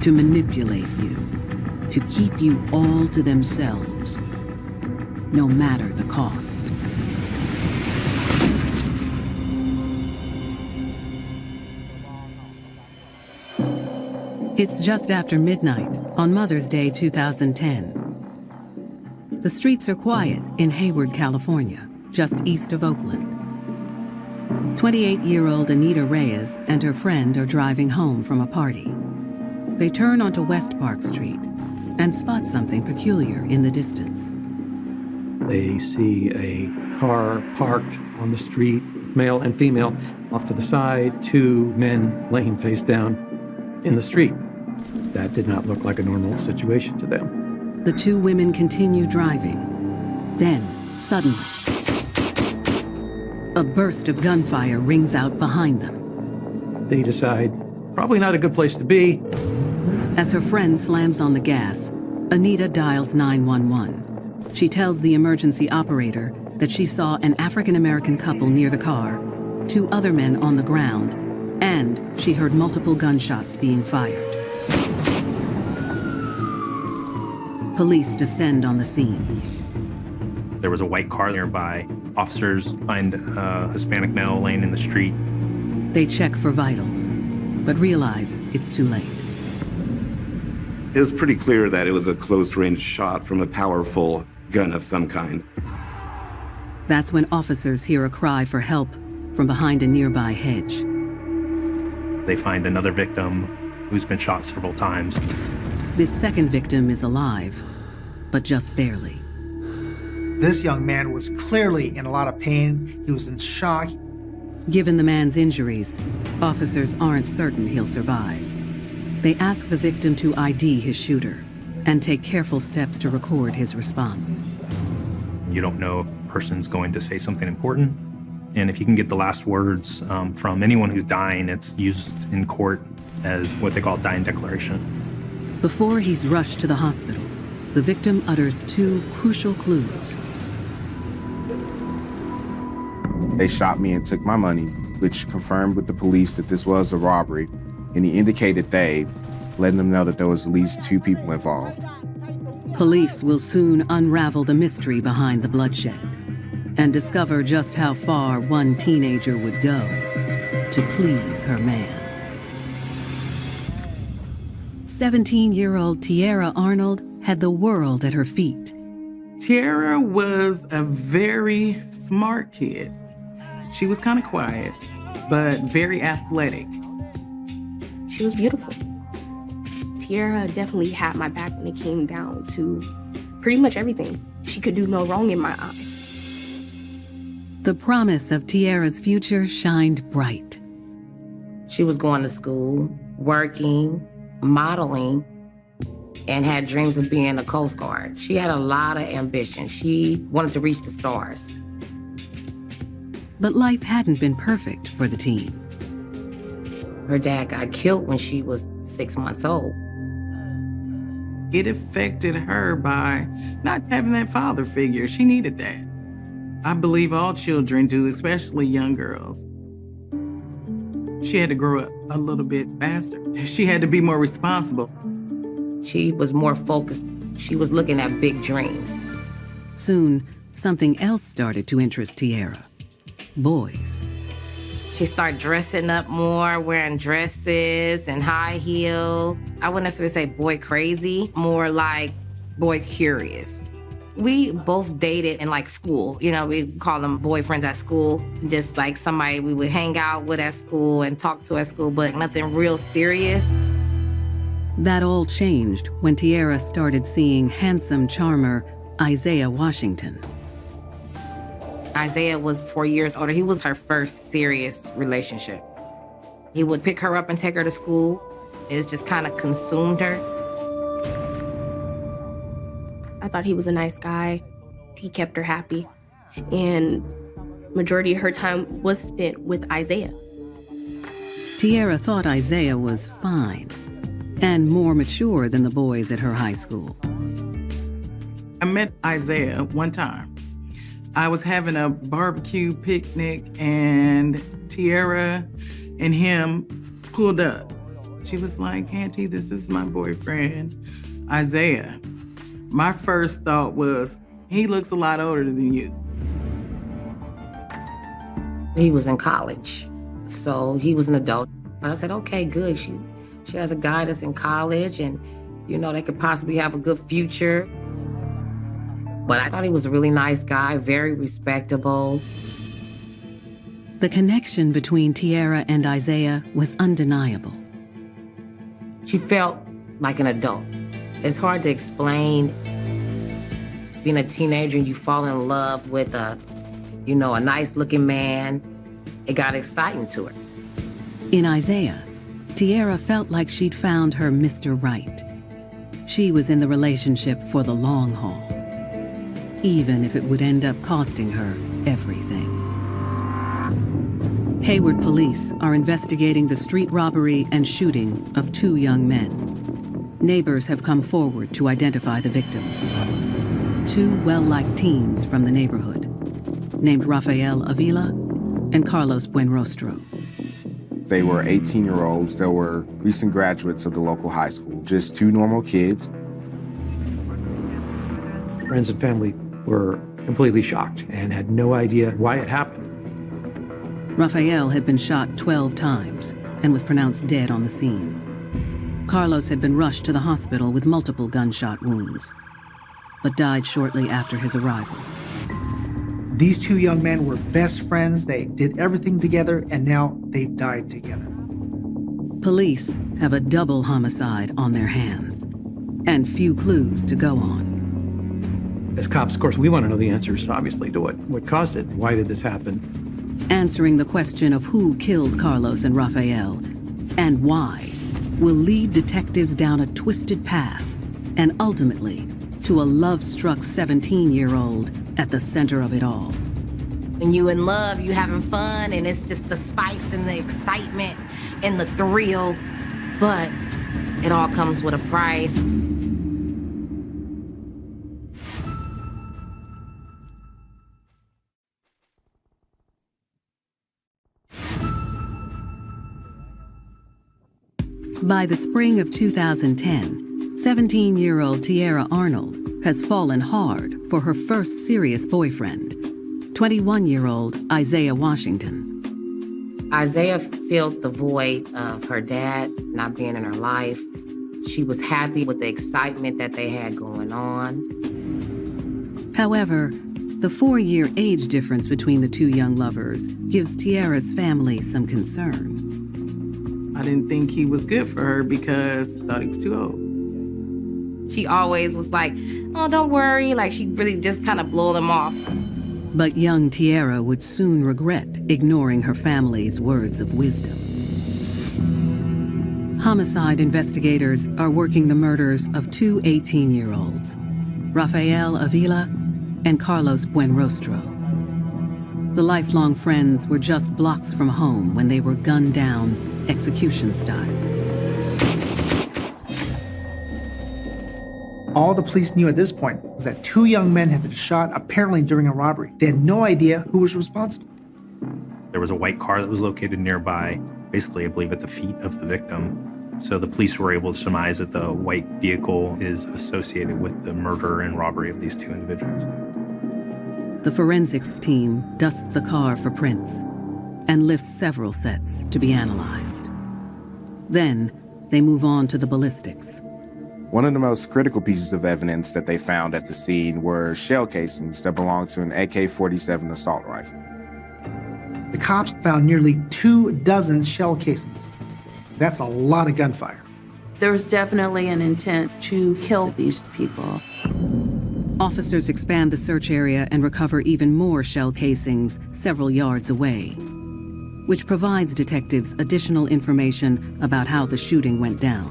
to manipulate you, to keep you all to themselves, no matter the cost. It's just after midnight on Mother's Day 2010. The streets are quiet in Hayward, California, just east of Oakland. 28-year-old Anita Reyes and her friend are driving home from a party. They turn onto West Park Street and spot something peculiar in the distance. They see a car parked on the street, male and female, off to the side, two men laying face down in the street. That did not look like a normal situation to them. The two women continue driving. Then, suddenly, a burst of gunfire rings out behind them. They decide, probably not a good place to be. As her friend slams on the gas, Anita dials 911. She tells the emergency operator that she saw an African-American couple near the car, two other men on the ground, and she heard multiple gunshots being fired. Police descend on the scene. There was a white car nearby. Officers find a Hispanic male laying in the street. They check for vitals, but realize it's too late. It was pretty clear that it was a close-range shot from a powerful gun of some kind. That's when officers hear a cry for help from behind a nearby hedge. They find another victim who's been shot several times. This second victim is alive, but just barely. This young man was clearly in a lot of pain. He was in shock. Given the man's injuries, officers aren't certain he'll survive. They ask the victim to ID his shooter and take careful steps to record his response. You don't know if a person's going to say something important. And if you can get the last words from anyone who's dying, it's used in court as what they call a dying declaration. Before he's rushed to the hospital, the victim utters two crucial clues. They shot me and took my money, which confirmed with the police that this was a robbery, and he indicated they, letting them know that there was at least two people involved. Police will soon unravel the mystery behind the bloodshed and discover just how far one teenager would go to please her man. 17-year-old Tiara Arnold had the world at her feet. Tiara was a very smart kid. She was kind of quiet, but very athletic. She was beautiful. Tiara definitely had my back when it came down to pretty much everything. She could do no wrong in my eyes. The promise of Tiara's future shined bright. She was going to school, working, modeling, and had dreams of being a Coast Guard. She had a lot of ambition. She wanted to reach the stars. But life hadn't been perfect for the teen. Her dad got killed when she was 6 months old. It affected her by not having that father figure. She needed that. I believe all children do, especially young girls. She had to grow up a little bit faster. She had to be more responsible. She was more focused. She was looking at big dreams. Soon, something else started to interest Tierra. Boys. She started dressing up more, wearing dresses and high heels. I wouldn't necessarily say boy crazy, more like boy curious. We both dated in like school. You know, we call them boyfriends at school. Just like somebody we would hang out with at school and talk to at school, but nothing real serious. That all changed when Tierra started seeing handsome charmer Isaiah Washington. Isaiah was 4 years older. He was her first serious relationship. He would pick her up and take her to school. It just kind of consumed her. I thought he was a nice guy. He kept her happy. And majority of her time was spent with Isaiah. Tierra thought Isaiah was fine and more mature than the boys at her high school. I met Isaiah one time. I was having a barbecue picnic and Tierra and him pulled up. She was like, "Auntie, this is my boyfriend, Isaiah." My first thought was, he looks a lot older than you. He was in college, so he was an adult. I said, okay, good. She has a guy that's in college and, you know, they could possibly have a good future. But I thought he was a really nice guy, very respectable. The connection between Tierra and Isaiah was undeniable. She felt like an adult. It's hard to explain. Being a teenager and you fall in love with a nice looking man, it got exciting to her. In Isaiah, Tierra felt like she'd found her Mr. Right. She was in the relationship for the long haul, even if it would end up costing her everything. Hayward police are investigating the street robbery and shooting of 2 young men. Neighbors have come forward to identify the victims. 2 well-liked teens from the neighborhood, named Rafael Avila and Carlos Buenrostro. They were 18-year-olds that were recent graduates of the local high school, just 2 normal kids. Friends and family were completely shocked and had no idea why it happened. Rafael had been shot 12 times and was pronounced dead on the scene. Carlos had been rushed to the hospital with multiple gunshot wounds, but died shortly after his arrival. These 2 young men were best friends. They did everything together, and now they've died together. Police have a double homicide on their hands and few clues to go on. As cops, of course, we want to know the answers, obviously, to what caused it. Why did this happen? Answering the question of who killed Carlos and Rafael and why will lead detectives down a twisted path and ultimately to a love-struck 17-year-old at the center of it all. When you in love, you having fun, and it's just the spice and the excitement and the thrill, but it all comes with a price. By the spring of 2010, 17-year-old Tierra Arnold has fallen hard for her first serious boyfriend, 21-year-old Isaiah Washington. Isaiah filled the void of her dad not being in her life. She was happy with the excitement that they had going on. However, the 4-year age difference between the 2 young lovers gives Tierra's family some concern. I didn't think he was good for her because I thought he was too old. She always was like, oh, don't worry. Like, she really just kind of blew them off. But young Tierra would soon regret ignoring her family's words of wisdom. Homicide investigators are working the murders of 2 18-year-olds, Rafael Avila and Carlos Buenrostro. The lifelong friends were just blocks from home when they were gunned down execution style. All the police knew at this point was that 2 young men had been shot, apparently during a robbery. They had no idea who was responsible. There was a white car that was located nearby, basically, I believe, at the feet of the victim. So the police were able to surmise that the white vehicle is associated with the murder and robbery of these two individuals. The forensics team dusts the car for prints and lifts several sets to be analyzed. Then they move on to the ballistics. One of the most critical pieces of evidence that they found at the scene were shell casings that belonged to an AK-47 assault rifle. The cops found nearly 24 shell casings. That's a lot of gunfire. There was definitely an intent to kill these people. Officers expand the search area and recover even more shell casings several yards away, which provides detectives additional information about how the shooting went down.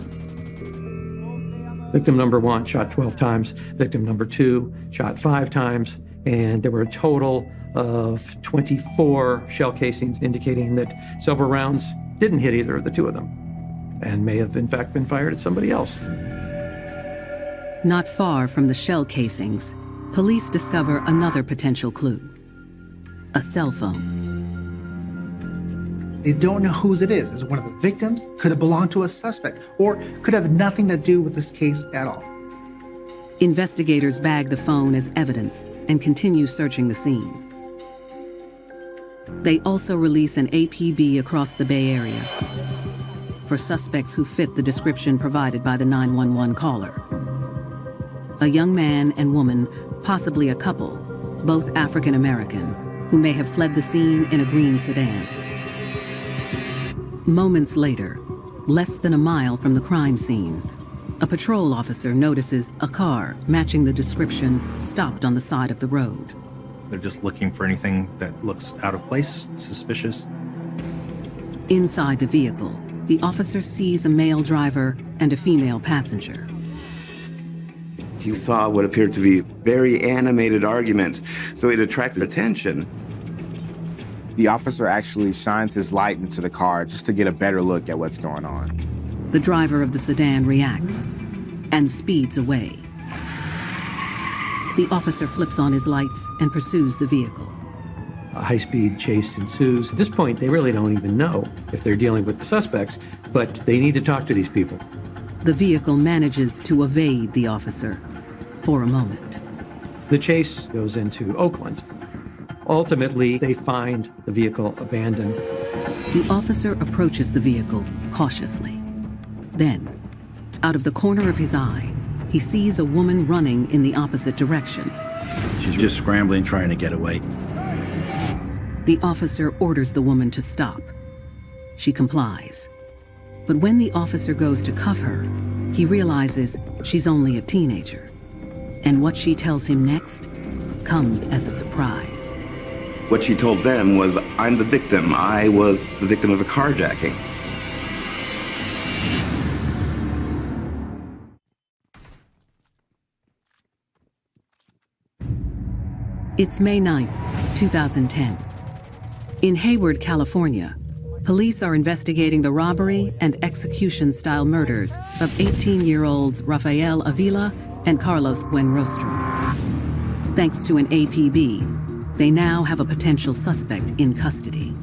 Victim number 1 shot 12 times, victim number 2 shot 5 times, and there were a total of 24 shell casings, indicating that several rounds didn't hit either of the two of them and may have in fact been fired at somebody else. Not far from the shell casings, police discover another potential clue: a cell phone. They don't know whose it is. Is it one of the victims? Could it belong to a suspect? Or could have nothing to do with this case at all? Investigators bag the phone as evidence and continue searching the scene. They also release an APB across the Bay Area for suspects who fit the description provided by the 911 caller. A young man and woman, possibly a couple, both African American, who may have fled the scene in a green sedan. Moments later, less than a mile from the crime scene, a patrol officer notices a car matching the description stopped on the side of the road. They're just looking for anything that looks out of place, suspicious. Inside the vehicle, the officer sees a male driver and a female passenger. He saw what appeared to be a very animated argument, so it attracted attention. The officer actually shines his light into the car just to get a better look at what's going on. The driver of the sedan reacts and speeds away. The officer flips on his lights and pursues the vehicle. A high-speed chase ensues. At this point, they really don't even know if they're dealing with the suspects, but they need to talk to these people. The vehicle manages to evade the officer for a moment. The chase goes into Oakland. Ultimately, they find the vehicle abandoned. The officer approaches the vehicle cautiously. Then, out of the corner of his eye, he sees a woman running in the opposite direction. She's just scrambling, trying to get away. The officer orders the woman to stop. She complies. But when the officer goes to cuff her, he realizes she's only a teenager. And what she tells him next comes as a surprise. What she told them was, I'm the victim. I was the victim of a carjacking. It's May 9th, 2010. In Hayward, California, police are investigating the robbery and execution-style murders of 18-year-olds Rafael Avila and Carlos Buenrostro. Thanks to an APB, they now have a potential suspect in custody.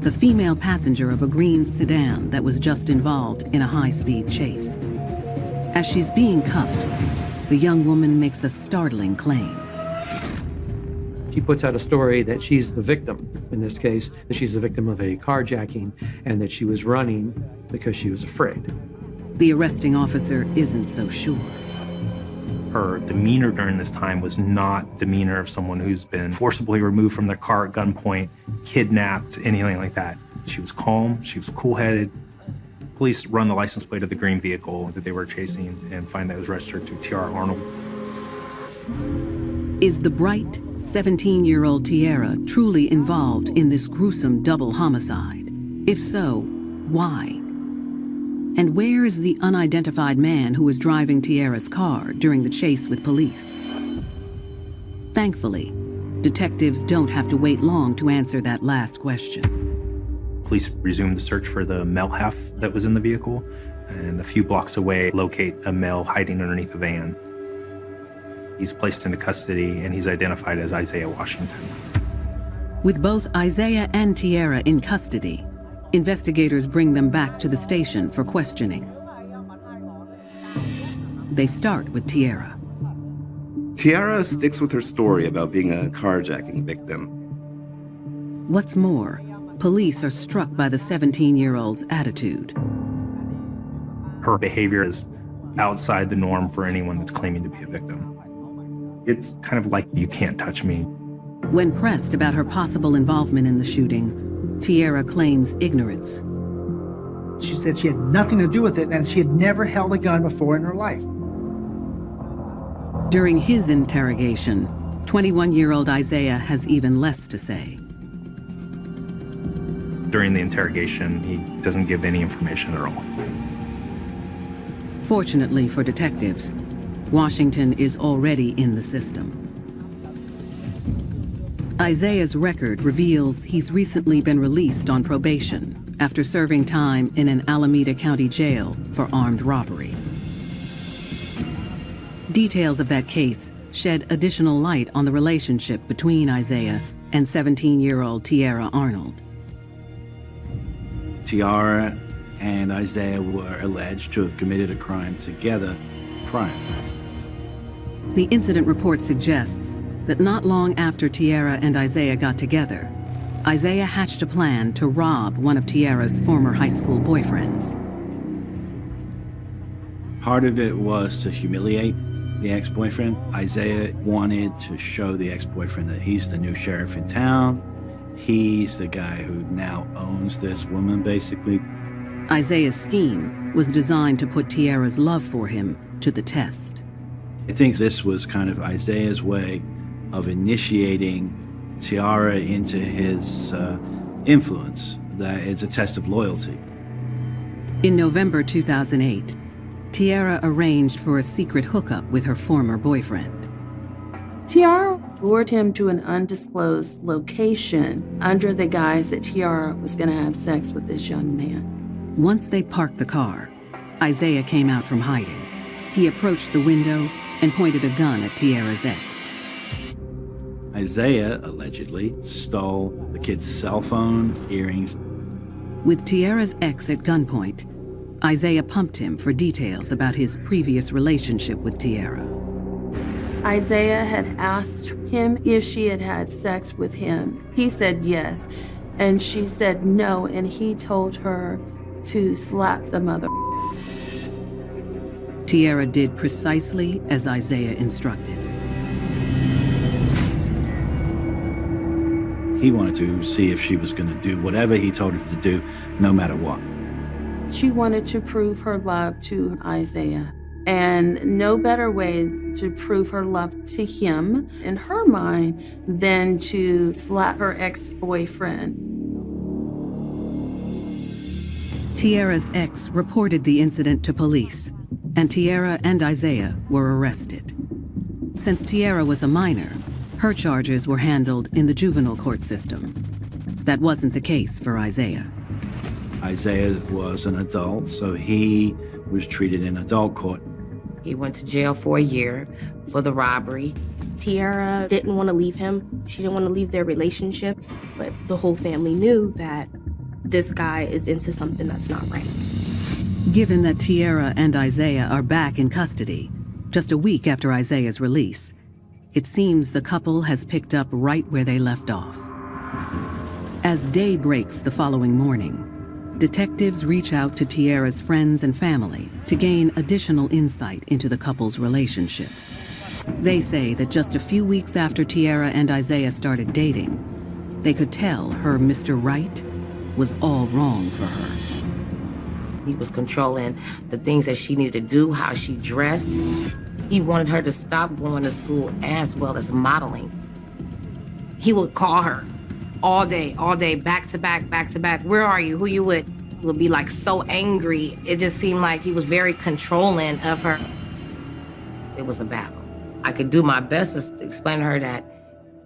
The female passenger of a green sedan that was just involved in a high-speed chase. As she's being cuffed, the young woman makes a startling claim. She puts out a story that she's the victim, in this case, that she's the victim of a carjacking and that she was running because she was afraid. The arresting officer isn't so sure. Her demeanor during this time was not demeanor of someone who's been forcibly removed from their car at gunpoint, kidnapped, anything like that. She was calm, she was cool-headed. Police run the license plate of the green vehicle that they were chasing and find that it was registered to T.R. Arnold. Is the bright 17-year-old Tierra truly involved in this gruesome double homicide? If so, why? And where is the unidentified man who was driving Tierra's car during the chase with police? Thankfully, detectives don't have to wait long to answer that last question. Police resumed the search for the male half that was in the vehicle, and a few blocks away locate a male hiding underneath a van. He's placed into custody, and he's identified as Isaiah Washington. With both Isaiah and Tierra in custody, Investigators bring them back to the station for questioning. They start with Tiara. Tiara sticks with her story about being a carjacking victim. What's more, police are struck by the 17-year-old's attitude. Her behavior is outside the norm for anyone that's claiming to be a victim. It's kind of like, you can't touch me. When pressed about her possible involvement in the shooting, Tiara claims ignorance. She said she had nothing to do with it and she had never held a gun before in her life. During his interrogation, 21-year-old Isaiah has even less to say. During the interrogation, he doesn't give any information at all. Fortunately for detectives, Washington is already in the system. Isaiah's record reveals he's recently been released on probation after serving time in an Alameda County jail for armed robbery. Details of that case shed additional light on the relationship between Isaiah and 17-year-old Tiara Arnold. Tiara and Isaiah were alleged to have committed a crime together prior. The incident report suggests that not long after Tiara and Isaiah got together, Isaiah hatched a plan to rob one of Tiara's former high school boyfriends. Part of it was to humiliate the ex-boyfriend. Isaiah wanted to show the ex-boyfriend that he's the new sheriff in town. He's the guy who now owns this woman, basically. Isaiah's scheme was designed to put Tiara's love for him to the test. I think this was kind of Isaiah's way of initiating Tiara into his influence, that it's a test of loyalty. In November 2008, Tiara arranged for a secret hookup with her former boyfriend. Tiara lured him to an undisclosed location under the guise that Tiara was going to have sex with this young man. Once they parked the car, Isaiah came out from hiding. He approached the window and pointed a gun at Tiara's ex. Isaiah allegedly stole the kid's cell phone, earrings. With Tiara's ex at gunpoint, Isaiah pumped him for details about his previous relationship with Tiara. Isaiah had asked him if she had had sex with him. He said yes, and she said no, and he told her to slap the mother. Tiara did precisely as Isaiah instructed. He wanted to see if she was going to do whatever he told her to do, no matter what. She wanted to prove her love to Isaiah, and no better way to prove her love to him, in her mind, than to slap her ex-boyfriend. Tiara's ex reported the incident to police, and Tiara and Isaiah were arrested. Since Tiara was a minor, her charges were handled in the juvenile court system. That wasn't the case for Isaiah. Isaiah was an adult, so he was treated in adult court. He went to jail for a year for the robbery. Tiara didn't want to leave him. She didn't want to leave their relationship, but the whole family knew that this guy is into something that's not right. Given that Tiara and Isaiah are back in custody, just a week after Isaiah's release, it seems the couple has picked up right where they left off. As day breaks the following morning, detectives reach out to Tiara's friends and family to gain additional insight into the couple's relationship. They say that just a few weeks after Tiara and Isaiah started dating, they could tell her Mr. Right was all wrong for her. He was controlling the things that she needed to do, how she dressed. He wanted her to stop going to school as well as modeling. He would call her all day, back to back. Where are you? Who you with? He would be like so angry. It just seemed like he was very controlling of her. It was a battle. I could do my best to explain to her that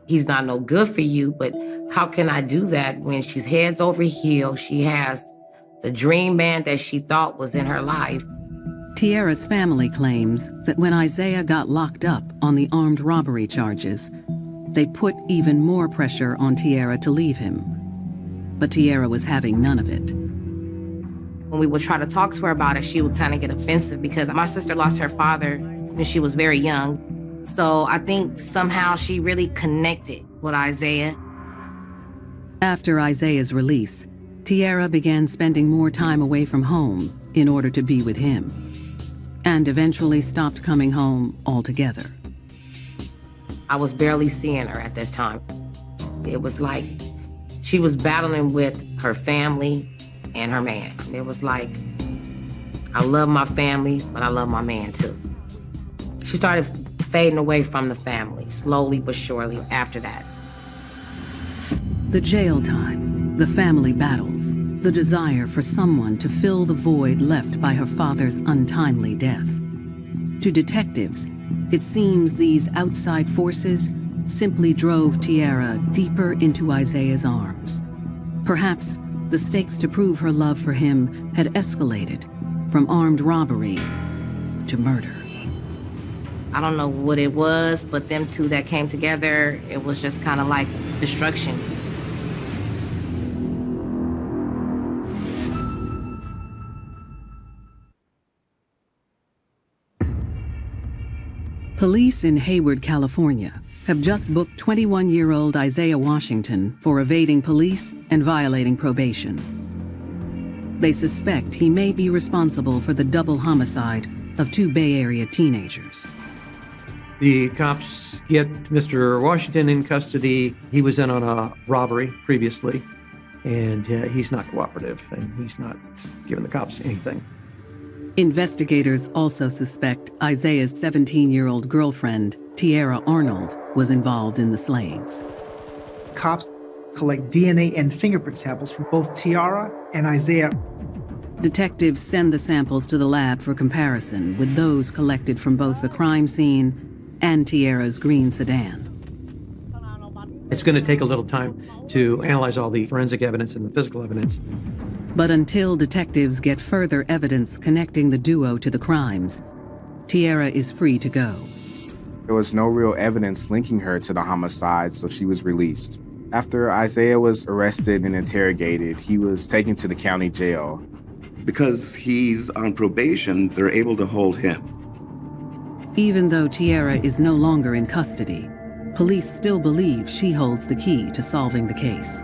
he's not no good for you, but how can I do that when she's heads over heels? She has the dream man that she thought was in her life. Tiara's family claims that when Isaiah got locked up on the armed robbery charges, they put even more pressure on Tiara to leave him. but Tierra was having none of it. When we would try to talk to her about it, she would kind of get offensive because my sister lost her father when she was very young. So I think somehow she really connected with Isaiah. After Isaiah's release, Tierra began spending more time away from home in order to be with him, and eventually stopped coming home altogether. I was barely seeing her at this time. It was like she was battling with her family and her man. It was like, I love my family, but I love my man too. She started fading away from the family, slowly but surely after that. The jail time, the family battles, the desire for someone to fill the void left by her father's untimely death. To detectives, it seems these outside forces simply drove Tierra deeper into Isaiah's arms. Perhaps the stakes to prove her love for him had escalated from armed robbery to murder. I don't know what it was, but them two that came together, it was just kind of like destruction. Police in Hayward, California, have just booked 21-year-old Isaiah Washington for evading police and violating probation. They suspect he may be responsible for the double homicide of 2 Bay Area teenagers. The cops get Mr. Washington in custody. He was in on a robbery previously, and he's not cooperative, and he's not giving the cops anything. Investigators also suspect Isaiah's 17-year-old girlfriend, Tierra Arnold, was involved in the slayings. Cops collect DNA and fingerprint samples from both Tierra and Isaiah. Detectives send the samples to the lab for comparison with those collected from both the crime scene and Tierra's green sedan. It's going to take a little time to analyze all the forensic evidence and the physical evidence. But until detectives get further evidence connecting the duo to the crimes, Tierra is free to go. There was no real evidence linking her to the homicide, so she was released. After Isaiah was arrested and interrogated, he was taken to the county jail. Because he's on probation, they're able to hold him. Even though Tierra is no longer in custody, police still believe she holds the key to solving the case.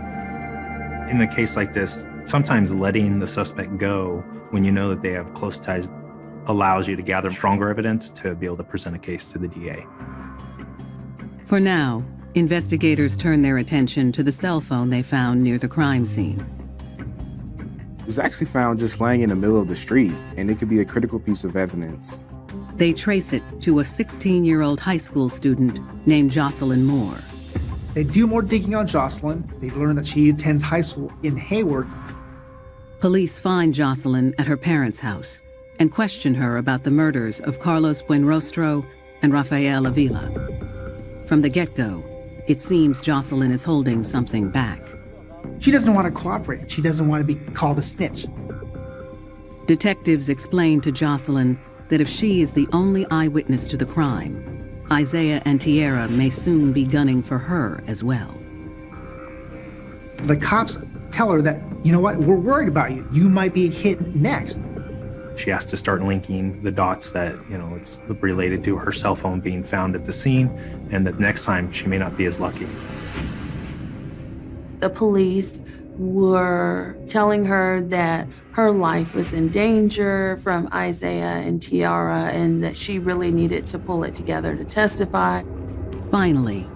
In a case like this, sometimes letting the suspect go when you know that they have close ties allows you to gather stronger evidence to be able to present a case to the DA. For now, investigators turn their attention to the cell phone they found near the crime scene. It was actually found just laying in the middle of the street, and it could be a critical piece of evidence. They trace it to a 16-year-old high school student named Jocelyn Moore. They do more digging on Jocelyn. They learn that she attends high school in Hayward. Police find Jocelyn at her parents' house and question her about the murders of Carlos Buenrostro and Rafael Avila. From the get-go, it seems Jocelyn is holding something back. She doesn't want to cooperate. She doesn't want to be called a snitch. Detectives explain to Jocelyn that if she is the only eyewitness to the crime, Isaiah and Tierra may soon be gunning for her as well. The cops tell her that, you know what, we're worried about you. You might be hit next. She has to start linking the dots that, it's related to her cell phone being found at the scene, and that next time she may not be as lucky. The police were telling her that her life was in danger from Isaiah and Tierra, and that she really needed to pull it together to testify. Finally,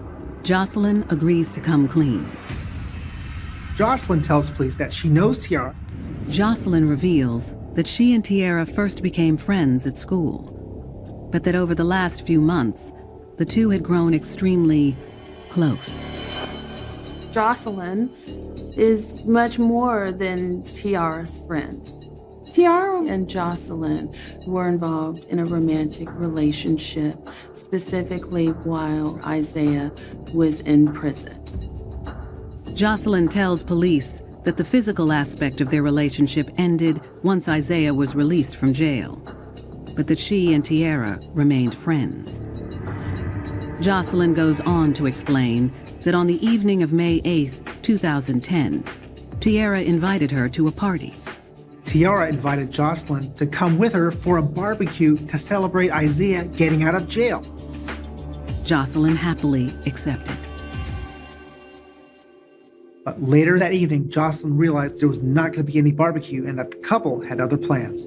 Jocelyn agrees to come clean. Jocelyn tells police that she knows Tierra. Jocelyn reveals that she and Tierra first became friends at school, but that over the last few months, the two had grown extremely close. Jocelyn is much more than Tierra's friend. Tierra and Jocelyn were involved in a romantic relationship, specifically while Isaiah was in prison. Jocelyn tells police that the physical aspect of their relationship ended once Isaiah was released from jail, but that she and Tierra remained friends. Jocelyn goes on to explain that on the evening of May 8th, 2010, Tiara invited her to a party. Tiara invited Jocelyn to come with her for a barbecue to celebrate Isaiah getting out of jail. Jocelyn happily accepted. But later that evening, Jocelyn realized there was not going to be any barbecue and that the couple had other plans.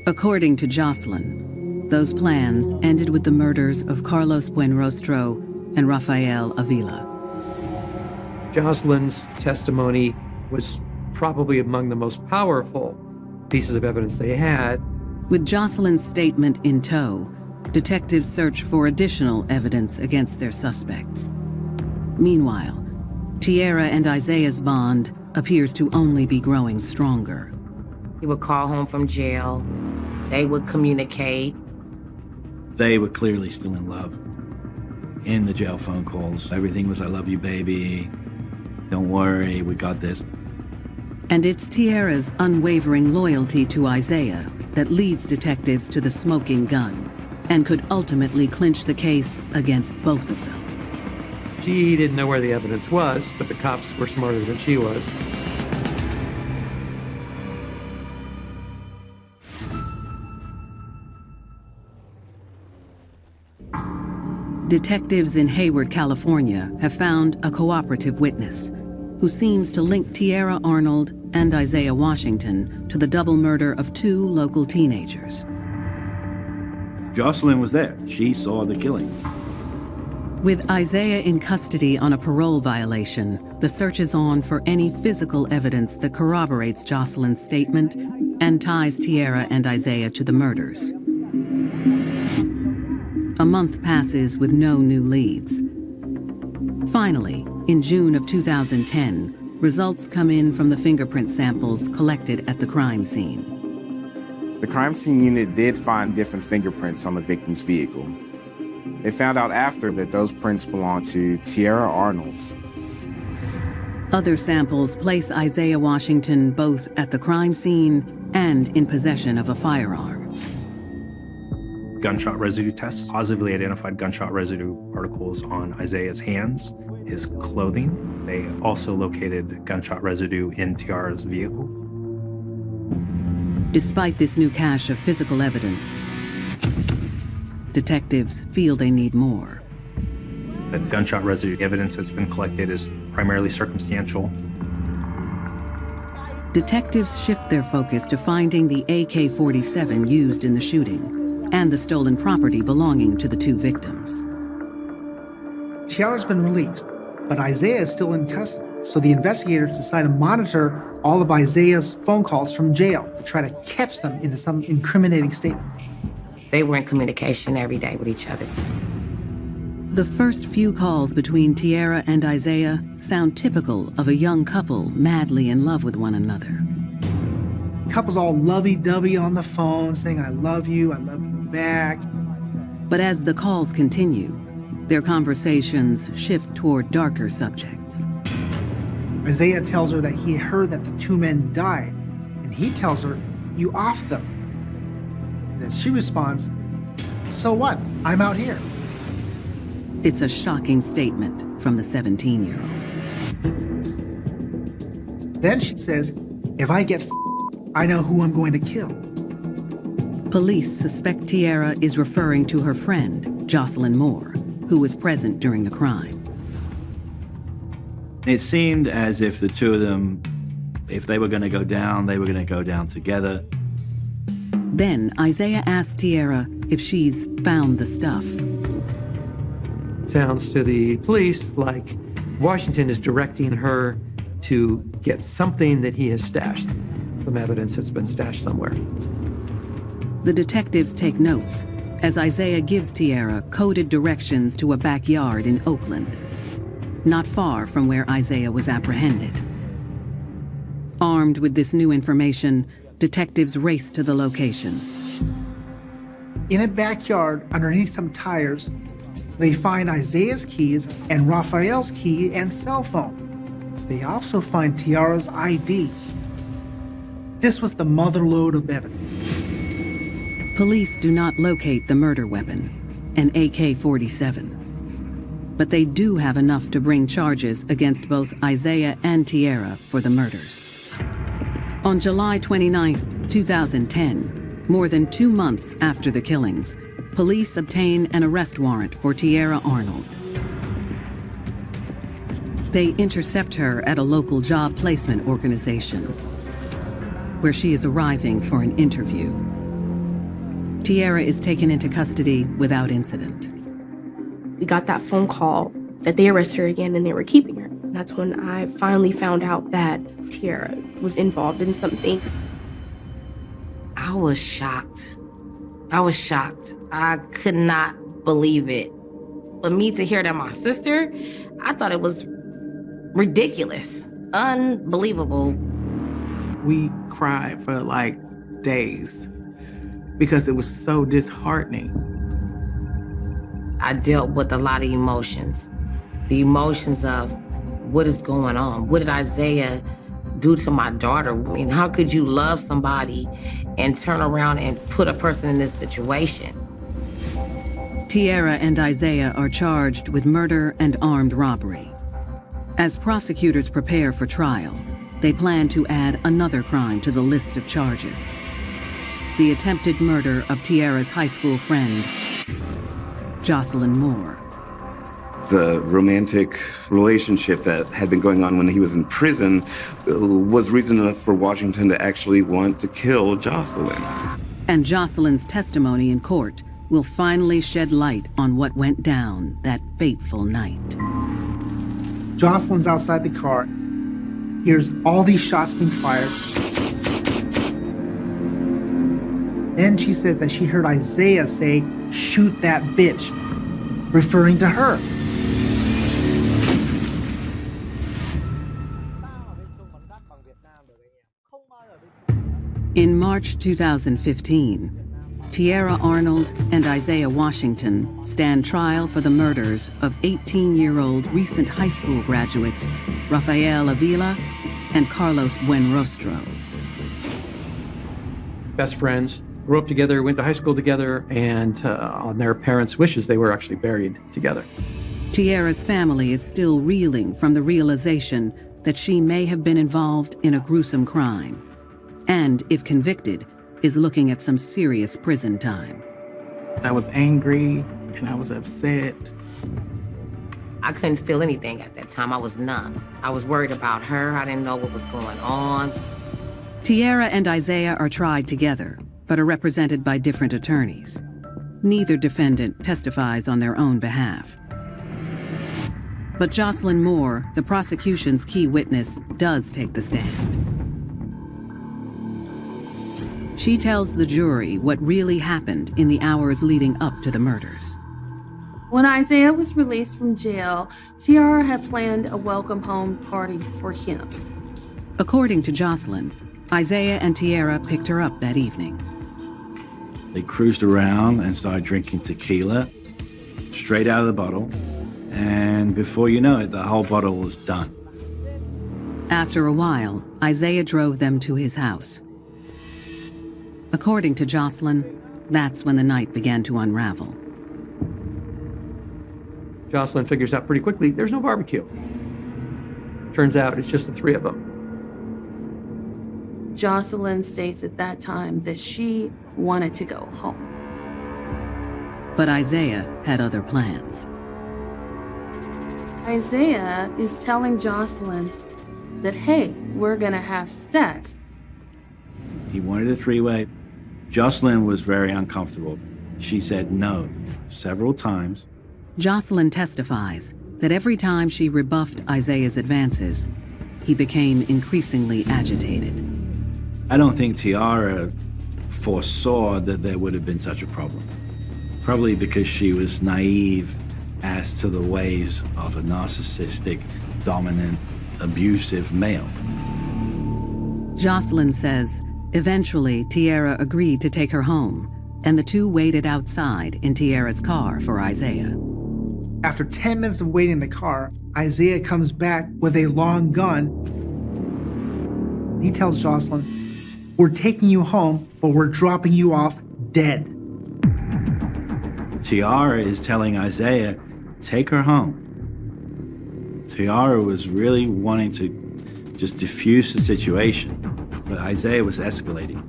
According to Jocelyn, those plans ended with the murders of Carlos Buenrostro and Rafael Avila. Jocelyn's testimony was probably among the most powerful pieces of evidence they had. With Jocelyn's statement in tow, detectives searched for additional evidence against their suspects. Meanwhile, Tiara and Isaiah's bond appears to only be growing stronger. He would call home from jail. They would communicate. They were clearly still in love. In the jail phone calls, everything was, "I love you, baby. Don't worry, we got this." And it's Tiara's unwavering loyalty to Isaiah that leads detectives to the smoking gun and could ultimately clinch the case against both of them. She didn't know where the evidence was, but the cops were smarter than she was. Detectives in Hayward, California have found a cooperative witness who seems to link Tiara Arnold and Isaiah Washington to the double murder of 2 local teenagers. Jocelyn was there. She saw the killing. With Isaiah in custody on a parole violation, the search is on for any physical evidence that corroborates Jocelyn's statement and ties Tiara and Isaiah to the murders. A month passes with no new leads. Finally, in June of 2010, results come in from the fingerprint samples collected at the crime scene. The crime scene unit did find different fingerprints on the victim's vehicle. They found out after that those prints belonged to Tiara Arnold. Other samples place Isaiah Washington both at the crime scene and in possession of a firearm. Gunshot residue tests positively identified gunshot residue particles on Isaiah's hands, his clothing. They also located gunshot residue in Tiara's vehicle. Despite this new cache of physical evidence, detectives feel they need more. The gunshot residue evidence that's been collected is primarily circumstantial. Detectives shift their focus to finding the AK-47 used in the shooting and the stolen property belonging to the 2 victims. Tiara's been released, but Isaiah is still in custody, so the investigators decide to monitor all of Isaiah's phone calls from jail to try to catch them into some incriminating statement. They were in communication every day with each other. The first few calls between Tiara and Isaiah sound typical of a young couple madly in love with one another. Couples all lovey-dovey on the phone, saying, I love you back. But as the calls continue, their conversations shift toward darker subjects. Isaiah tells her that he heard that the 2 men died, and he tells her, you offed them. And then she responds, so what? I'm out here. It's a shocking statement from the 17-year-old. Then she says, if I get I know who I'm going to kill. Police suspect Tiara is referring to her friend, Jocelyn Moore, who was present during the crime. It seemed as if the 2 of them, if they were going to go down, they were going to go down together. Then Isaiah asks Tiara if she's found the stuff. Sounds to the police like Washington is directing her to get something that he has stashed, some evidence that's been stashed somewhere. The detectives take notes as Isaiah gives Tiara coded directions to a backyard in Oakland, not far from where Isaiah was apprehended. Armed with this new information, detectives race to the location. In a backyard, underneath some tires, they find Isaiah's keys and Rafael's key and cell phone. They also find Tiara's ID. This was the motherlode of evidence. Police do not locate the murder weapon, an AK-47. but they do have enough to bring charges against both Isaiah and Tierra for the murders. On July 29, 2010, more than 2 months after the killings, police obtain an arrest warrant for Tierra Arnold. They intercept her at a local job placement organization, where she is arriving for an interview. Tierra is taken into custody without incident. We got that phone call that they arrested her again and they were keeping her. That's when I finally found out that Tierra was involved in something. I was shocked. I could not believe it. But me to hear that my sister, I thought it was ridiculous, unbelievable. We cried for like days because it was so disheartening. I dealt with a lot of emotions. The emotions of what is going on? What did Isaiah do to my daughter? I mean, how could you love somebody and turn around and put a person in this situation? Tierra and Isaiah are charged with murder and armed robbery. As prosecutors prepare for trial, they plan to add another crime to the list of charges: the attempted murder of Tierra's high school friend, Jocelyn Moore. The romantic relationship that had been going on when he was in prison was reason enough for Washington to actually want to kill Jocelyn. And Jocelyn's testimony in court will finally shed light on what went down that fateful night. Jocelyn's outside the car, hears all these shots being fired. Then she says that she heard Isaiah say, "Shoot that bitch," referring to her. In March 2015, Tierra Arnold and Isaiah Washington stand trial for the murders of 18-year-old recent high school graduates Rafael Avila and Carlos Buenrostro. Best friends, grew up together, went to high school together, and on their parents' wishes, they were actually buried together. Tierra's family is still reeling from the realization that she may have been involved in a gruesome crime, and, if convicted, is looking at some serious prison time. I was angry and I was upset. I couldn't feel anything at that time. I was numb. I was worried about her. I didn't know what was going on. Tierra and Isaiah are tried together, but are represented by different attorneys. Neither defendant testifies on their own behalf. But Jocelyn Moore, the prosecution's key witness, does take the stand. She tells the jury what really happened in the hours leading up to the murders. When Isaiah was released from jail, Tierra had planned a welcome home party for him. According to Jocelyn, Isaiah and Tierra picked her up that evening. They cruised around and started drinking tequila, straight out of the bottle, and before you know it, the whole bottle was done. After a while, Isaiah drove them to his house. According to Jocelyn, that's when the night began to unravel. Jocelyn figures out pretty quickly there's no barbecue. Turns out it's just the three of them. Jocelyn states at that time that she wanted to go home. But Isaiah had other plans. Isaiah is telling Jocelyn that, hey, we're gonna have sex. He wanted a three-way. Jocelyn was very uncomfortable. She said no several times. Jocelyn testifies that every time she rebuffed Isaiah's advances, he became increasingly agitated. I don't think Tierra foresaw that there would have been such a problem. Probably because she was naive as to the ways of a narcissistic, dominant, abusive male. Jocelyn says eventually Tierra agreed to take her home, and the two waited outside in Tierra's car for Isaiah. After 10 minutes of waiting in the car, Isaiah comes back with a long gun. He tells Jocelyn, "We're taking you home, but we're dropping you off dead." Tierra is telling Isaiah, take her home. Tiara was really wanting to just diffuse the situation, but Isaiah was escalating.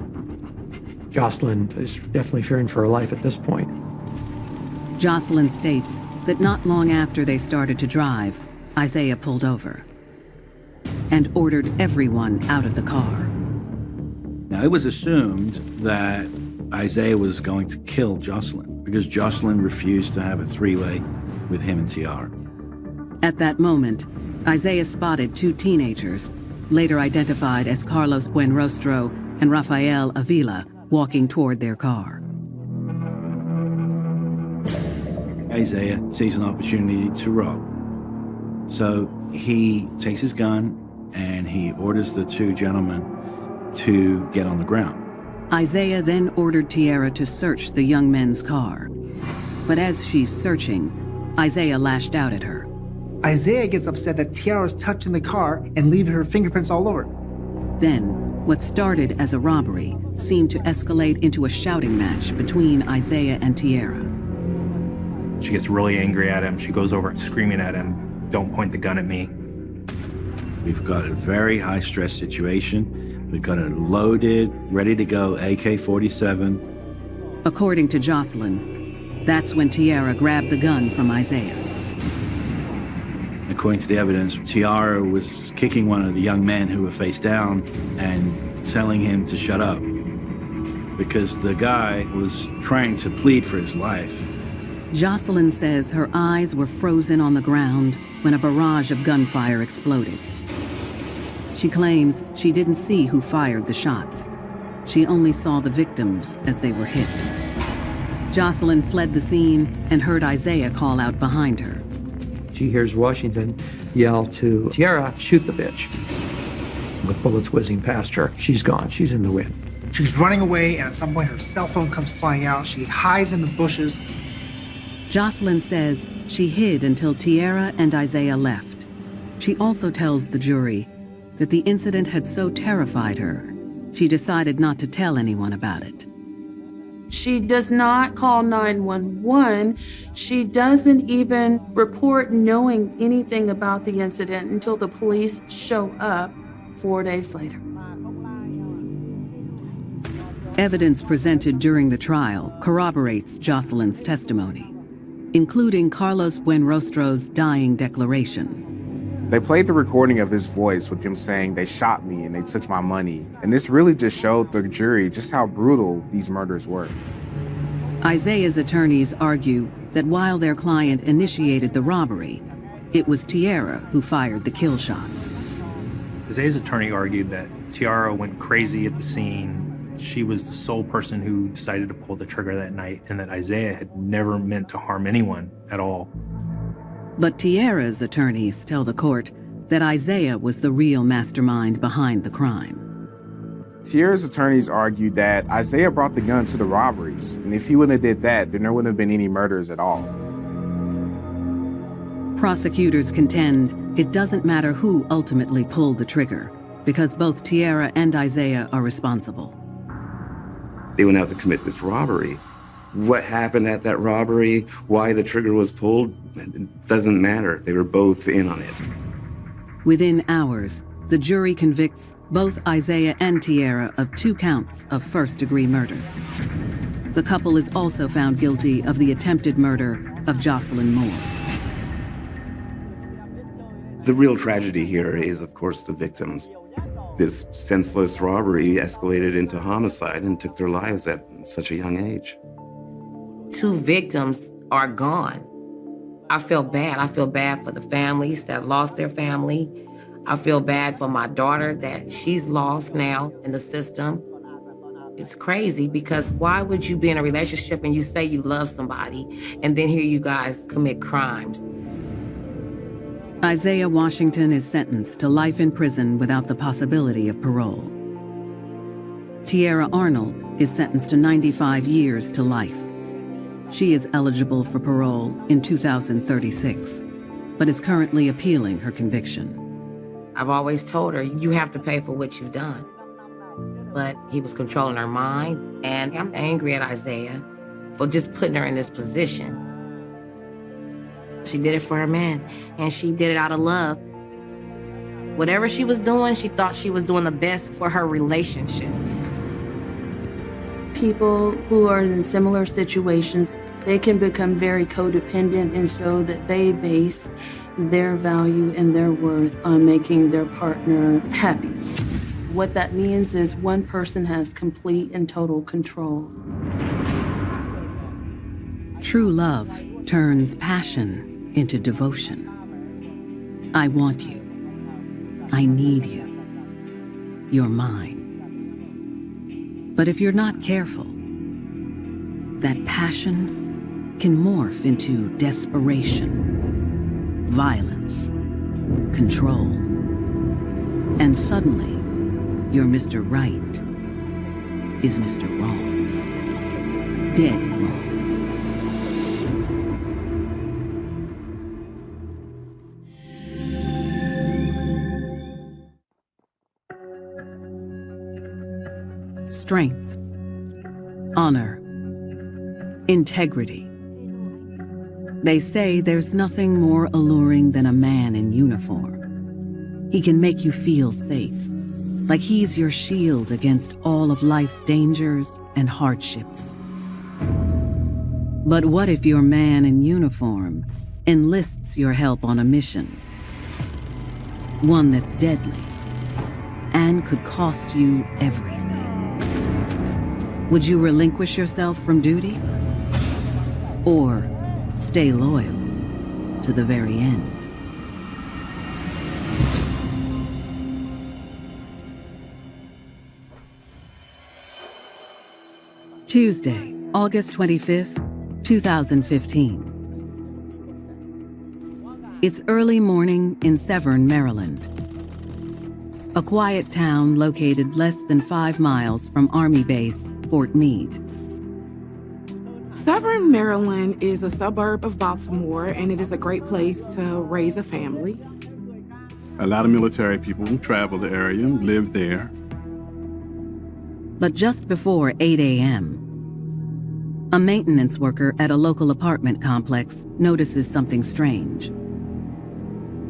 Jocelyn is definitely fearing for her life at this point. Jocelyn states that not long after they started to drive, Isaiah pulled over and ordered everyone out of the car. Now, it was assumed that Isaiah was going to kill Jocelyn because Jocelyn refused to have a three-way with him and Tiara. At that moment, Isaiah spotted two teenagers, later identified as Carlos Buenrostro and Rafael Avila, walking toward their car. Isaiah sees an opportunity to rob. So he takes his gun and he orders the two gentlemen to get on the ground. Isaiah then ordered Tiara to search the young men's car. But as she's searching, Isaiah lashed out at her. Isaiah gets upset that Tiara's touching the car and leaving her fingerprints all over. Then, what started as a robbery seemed to escalate into a shouting match between Isaiah and Tiara. She gets really angry at him. She goes over screaming at him, "Don't point the gun at me." We've got a very high-stress situation. We've got a loaded, ready-to-go AK-47. According to Jocelyn, that's when Tiara grabbed the gun from Isaiah. According to the evidence, Tiara was kicking one of the young men who were face down and telling him to shut up because the guy was trying to plead for his life. Jocelyn says her eyes were frozen on the ground when a barrage of gunfire exploded. She claims she didn't see who fired the shots. She only saw the victims as they were hit. Jocelyn fled the scene and heard Isaiah call out behind her. She hears Washington yell to Tiara, "Shoot the bitch." With bullets whizzing past her, she's gone. She's in the wind. She's running away, and at some point her cell phone comes flying out. She hides in the bushes. Jocelyn says she hid until Tiara and Isaiah left. She also tells the jury that the incident had so terrified her, she decided not to tell anyone about it. She does not call 911. She doesn't even report knowing anything about the incident until the police show up 4 days later. Evidence presented during the trial corroborates Jocelyn's testimony, including Carlos Buenrostro's dying declaration. They played the recording of his voice with him saying, "They shot me and they took my money." And this really just showed the jury just how brutal these murders were. Isaiah's attorneys argue that while their client initiated the robbery, it was Tiara who fired the kill shots. Isaiah's attorney argued that Tiara went crazy at the scene. She was the sole person who decided to pull the trigger that night, and that Isaiah had never meant to harm anyone at all. But Tiara's attorneys tell the court that Isaiah was the real mastermind behind the crime. Tiara's attorneys argued that Isaiah brought the gun to the robberies, and if he wouldn't have did that, then there wouldn't have been any murders at all. Prosecutors contend it doesn't matter who ultimately pulled the trigger, because both Tiara and Isaiah are responsible. They went out to commit this robbery. What happened at that robbery, why the trigger was pulled, it doesn't matter. They were both in on it. Within hours, the jury convicts both Isaiah and Tiara of 2 counts of first-degree murder. The couple is also found guilty of the attempted murder of Jocelyn Moore. The real tragedy here is, of course, the victims. This senseless robbery escalated into homicide and took their lives at such a young age. 2 victims are gone. I feel bad. I feel bad for the families that lost their family. I feel bad for my daughter that she's lost now in the system. It's crazy because why would you be in a relationship and you say you love somebody and then here you guys commit crimes? Isaiah Washington is sentenced to life in prison without the possibility of parole. Tiara Arnold is sentenced to 95 years to life. She is eligible for parole in 2036, but is currently appealing her conviction. I've always told her, you have to pay for what you've done. But he was controlling her mind, and I'm angry at Isaiah for just putting her in this position. She did it for her man, and she did it out of love. Whatever she was doing, she thought she was doing the best for her relationship. People who are in similar situations, they can become very codependent, and so that they base their value and their worth on making their partner happy. What that means is one person has complete and total control. True love turns passion into devotion. I want you. I need you. You're mine. But if you're not careful, that passion can morph into desperation, violence, control. And suddenly, your Mr. Right is Mr. Wrong. Dead wrong. Strength, honor, integrity. They say there's nothing more alluring than a man in uniform. He can make you feel safe, like he's your shield against all of life's dangers and hardships. But what if your man in uniform enlists your help on a mission? One that's deadly and could cost you everything. Would you relinquish yourself from duty? Or stay loyal to the very end? Tuesday, August 25th, 2015. It's early morning in Severn, Maryland. A quiet town located less than 5 miles from Army Base Fort Meade. Severn, Maryland is a suburb of Baltimore, and it is a great place to raise a family. A lot of military people travel the area, live there. But just before 8 a.m., a maintenance worker at a local apartment complex notices something strange.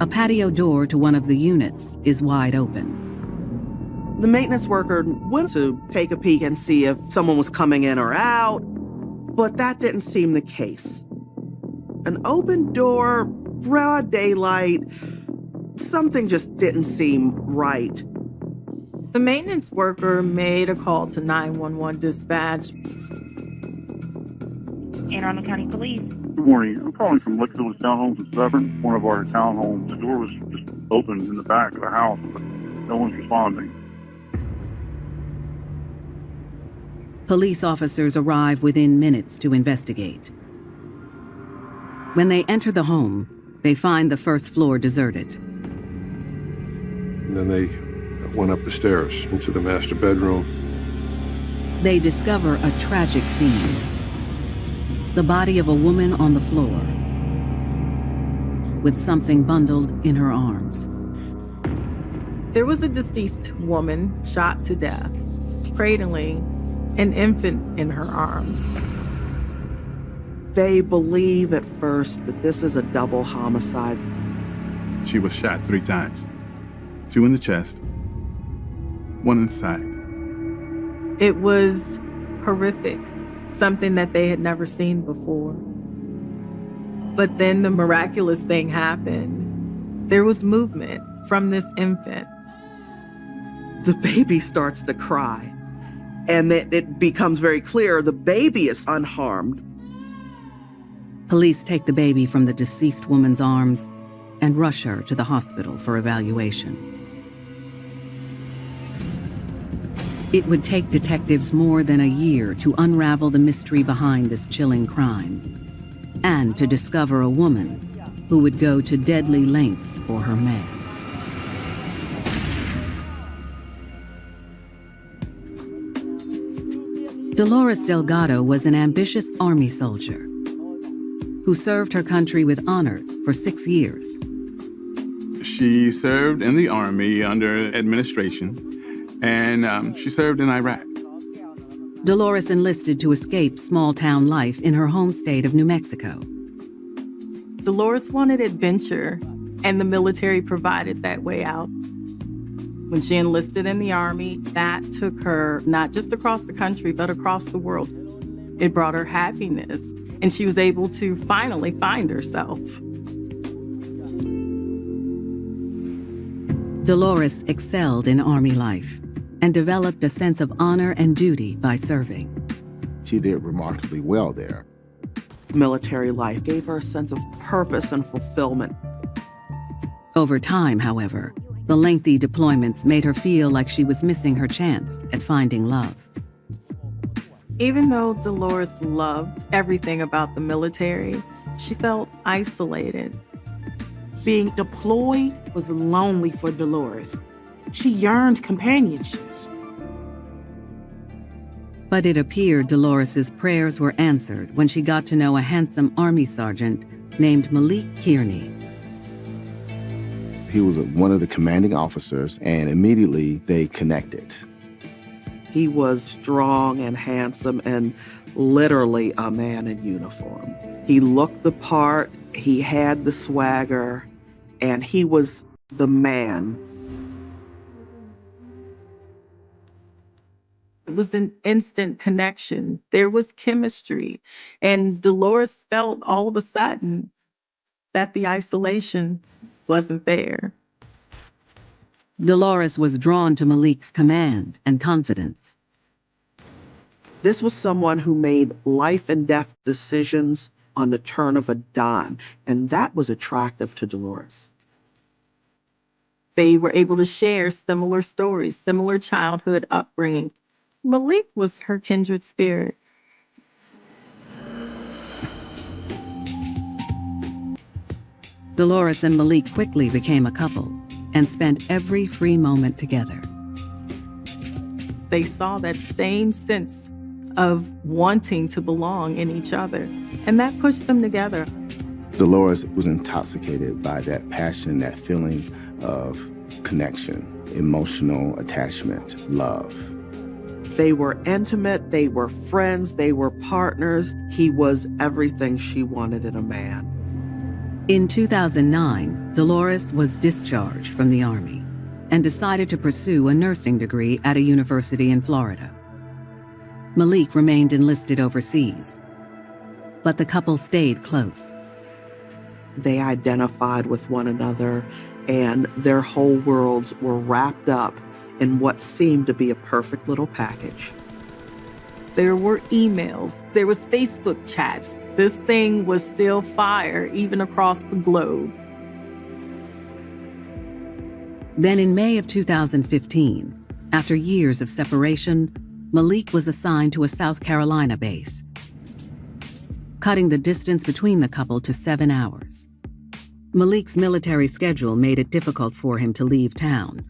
A patio door to one of the units is wide open. The maintenance worker went to take a peek and see if someone was coming in or out, but that didn't seem the case. An open door, broad daylight, something just didn't seem right. The maintenance worker made a call to 911 dispatch. Anne Arundel County Police. Good morning. I'm calling from Lick Village Townhomes in Severn. One of our townhomes, the door was just open in the back of the house, but no one's responding. Police officers arrive within minutes to investigate. When they enter the home, they find the first floor deserted. And then they went up the stairs into the master bedroom. They discover a tragic scene. The body of a woman on the floor, with something bundled in her arms. There was a deceased woman shot to death, cradling an infant in her arms. They believe at first that this is a double homicide. She was shot 3 times. 2 in the chest, 1 in the side. It was horrific, something that they had never seen before. But then the miraculous thing happened. There was movement from this infant. The baby starts to cry. And it becomes very clear the baby is unharmed. Police take the baby from the deceased woman's arms and rush her to the hospital for evaluation. It would take detectives more than a year to unravel the mystery behind this chilling crime, and to discover a woman who would go to deadly lengths for her man. Dolores Delgado was an ambitious Army soldier who served her country with honor for 6 years. She served in the Army under administration, and she served in Iraq. Dolores enlisted to escape small-town life in her home state of New Mexico. Dolores wanted adventure, and the military provided that way out. When she enlisted in the Army, that took her not just across the country, but across the world. It brought her happiness, and she was able to finally find herself. Dolores excelled in Army life and developed a sense of honor and duty by serving. She did remarkably well there. Military life gave her a sense of purpose and fulfillment. Over time, however, the lengthy deployments made her feel like she was missing her chance at finding love. Even though Dolores loved everything about the military, she felt isolated. Being deployed was lonely for Dolores. She yearned companionship. But it appeared Dolores's prayers were answered when she got to know a handsome Army sergeant named Malik Kearney. He was one of the commanding officers, and immediately they connected. He was strong and handsome and literally a man in uniform. He looked the part, he had the swagger, and he was the man. It was an instant connection. There was chemistry. And Dolores felt all of a sudden that the isolation wasn't there. Dolores was drawn to Malik's command and confidence. This was someone who made life and death decisions on the turn of a dime, and that was attractive to Dolores. They were able to share similar stories, similar childhood upbringing. Malik was her kindred spirit. Dolores and Malik quickly became a couple and spent every free moment together. They saw that same sense of wanting to belong in each other, and that pushed them together. Dolores was intoxicated by that passion, that feeling of connection, emotional attachment, love. They were intimate, they were friends, they were partners. He was everything she wanted in a man. In 2009, Dolores was discharged from the Army and decided to pursue a nursing degree at a university in Florida. Malik remained enlisted overseas, but the couple stayed close. They identified with one another, and their whole worlds were wrapped up in what seemed to be a perfect little package. There were emails, there was Facebook chats. This thing was still fire, even across the globe. Then in May of 2015, after years of separation, Malik was assigned to a South Carolina base, cutting the distance between the couple to 7 hours. Malik's military schedule made it difficult for him to leave town,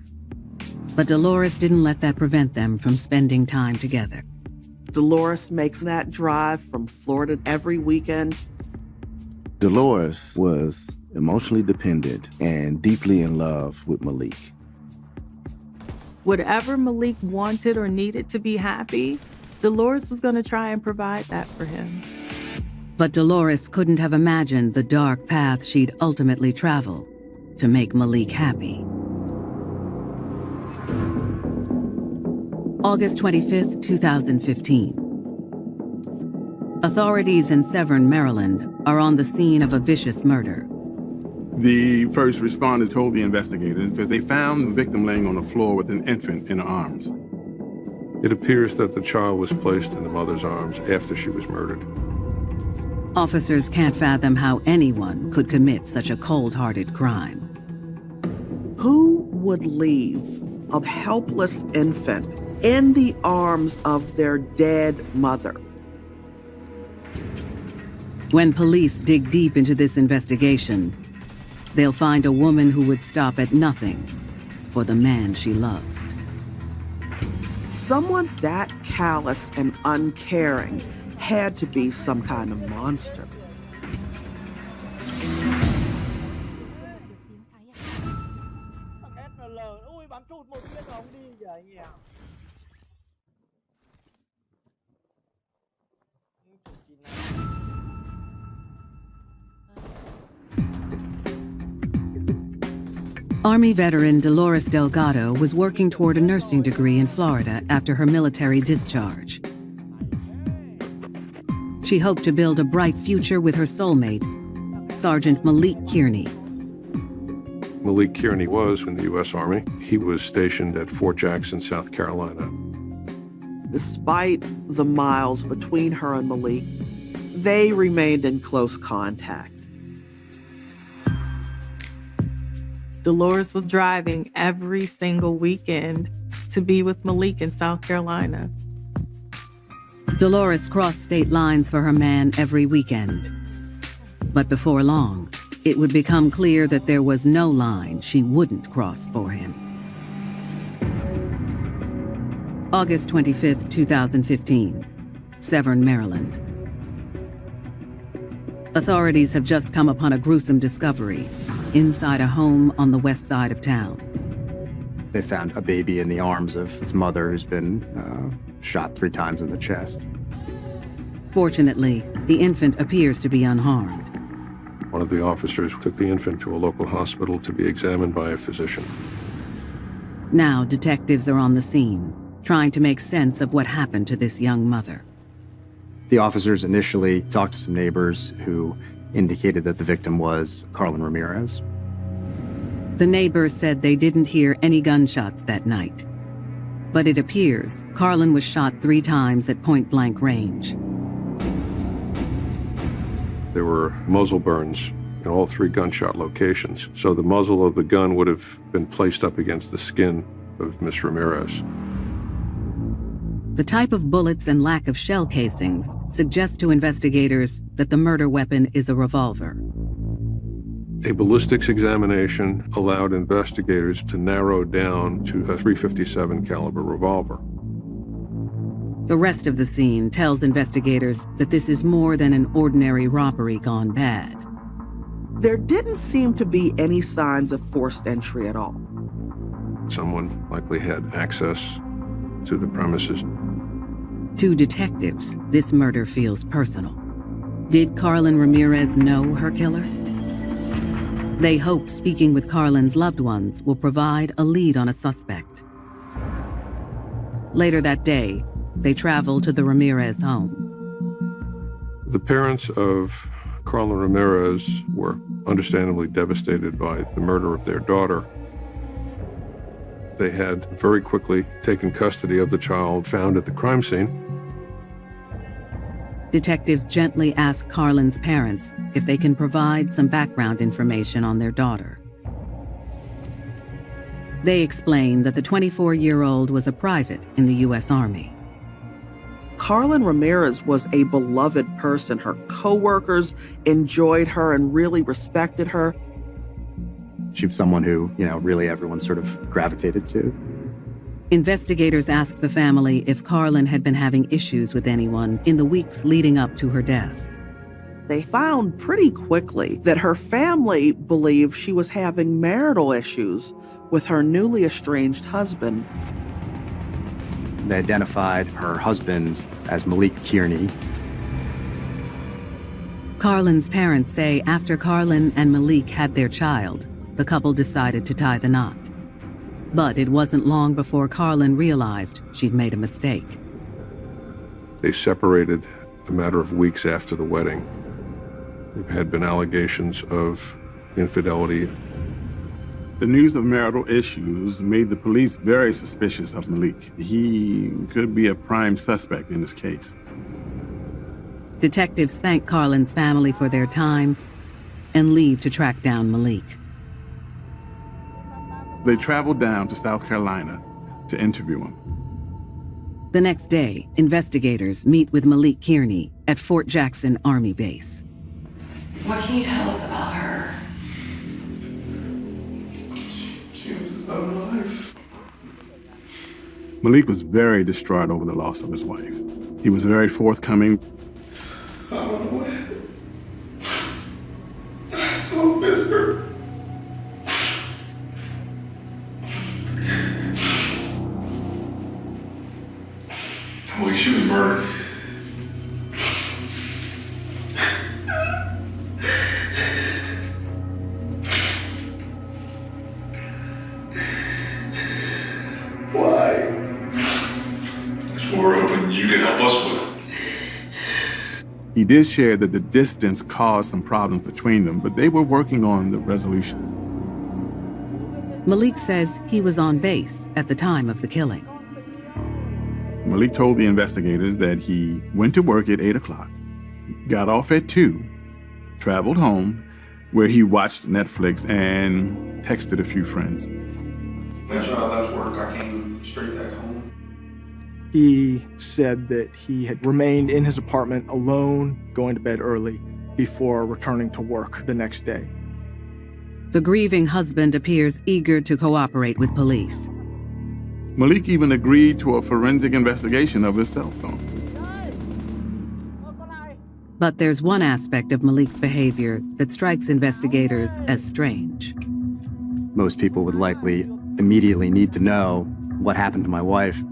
but Dolores didn't let that prevent them from spending time together. Dolores makes that drive from Florida every weekend. Dolores was emotionally dependent and deeply in love with Malik. Whatever Malik wanted or needed to be happy, Dolores was going to try and provide that for him. But Dolores couldn't have imagined the dark path she'd ultimately travel to make Malik happy. August 25th, 2015. Authorities in Severn, Maryland, are on the scene of a vicious murder. The first responders told the investigators because they found the victim laying on the floor with an infant in her arms. It appears that the child was placed in the mother's arms after she was murdered. Officers can't fathom how anyone could commit such a cold-hearted crime. Who would leave a helpless infant in the arms of their dead mother? When police dig deep into this investigation, they'll find a woman who would stop at nothing for the man she loved. Someone that callous and uncaring had to be some kind of monster. Army veteran Dolores Delgado was working toward a nursing degree in Florida after her military discharge. She hoped to build a bright future with her soulmate, Sergeant Malik Kearney. Malik Kearney was in the U.S. Army. He was stationed at Fort Jackson, South Carolina. Despite the miles between her and Malik, they remained in close contact. Dolores was driving every single weekend to be with Malik in South Carolina. Dolores crossed state lines for her man every weekend. But before long, it would become clear that there was no line she wouldn't cross for him. August 25th, 2015, Severn, Maryland. Authorities have just come upon a gruesome discovery inside a home on the west side of town. They found a baby in the arms of its mother who's been shot 3 times in the chest. Fortunately, the infant appears to be unharmed. One of the officers took the infant to a local hospital to be examined by a physician. Now detectives are on the scene, trying to make sense of what happened to this young mother. The officers initially talked to some neighbors who indicated that the victim was Carlin Ramirez. The neighbors said they didn't hear any gunshots that night. But it appears Carlin was shot 3 times at point-blank range. There were muzzle burns in all 3 gunshot locations, so the muzzle of the gun would have been placed up against the skin of Miss Ramirez. The type of bullets and lack of shell casings suggest to investigators that the murder weapon is a revolver. A ballistics examination allowed investigators to narrow down to a .357 caliber revolver. The rest of the scene tells investigators that this is more than an ordinary robbery gone bad. There didn't seem to be any signs of forced entry at all. Someone likely had access to the premises. To detectives, this murder feels personal. Did Carlin Ramirez know her killer? They hope speaking with Carlin's loved ones will provide a lead on a suspect. Later that day, they travel to the Ramirez home. The parents of Carlin Ramirez were understandably devastated by the murder of their daughter. They had very quickly taken custody of the child found at the crime scene. Detectives gently ask Carlin's parents if they can provide some background information on their daughter. They explain that the 24-year-old was a private in the U.S. Army. Carlin Ramirez was a beloved person. Her co-workers enjoyed her and really respected her. She was someone who, really everyone sort of gravitated to. Investigators asked the family if Carlin had been having issues with anyone in the weeks leading up to her death. They found pretty quickly that her family believed she was having marital issues with her newly estranged husband. They identified her husband as Malik Kearney. Carlin's parents say after Carlin and Malik had their child, the couple decided to tie the knot. But it wasn't long before Carlin realized she'd made a mistake. They separated a matter of weeks after the wedding. There had been allegations of infidelity. The news of marital issues made the police very suspicious of Malik. He could be a prime suspect in this case. Detectives thank Carlin's family for their time and leave to track down Malik. They traveled down to South Carolina to interview him. The next day, investigators meet with Malik Kearney at Fort Jackson Army Base. What can you tell us about her? She was alive. Malik was very distraught over the loss of his wife. He was very forthcoming. I don't know. Don't miss her. Well, she was murdered. you can help us with. He did share that the distance caused some problems between them, but they were working on the resolution. Malik says he was on base at the time of the killing. Malik told the investigators that he went to work at 8 o'clock, got off at 2, traveled home, where he watched Netflix and texted a few friends. After I left work, I came straight back home. He said that he had remained in his apartment alone, going to bed early, before returning to work the next day. The grieving husband appears eager to cooperate with police. Malik even agreed to a forensic investigation of his cell phone. But there's one aspect of Malik's behavior that strikes investigators as strange. Most people would likely immediately need to know what happened to my wife.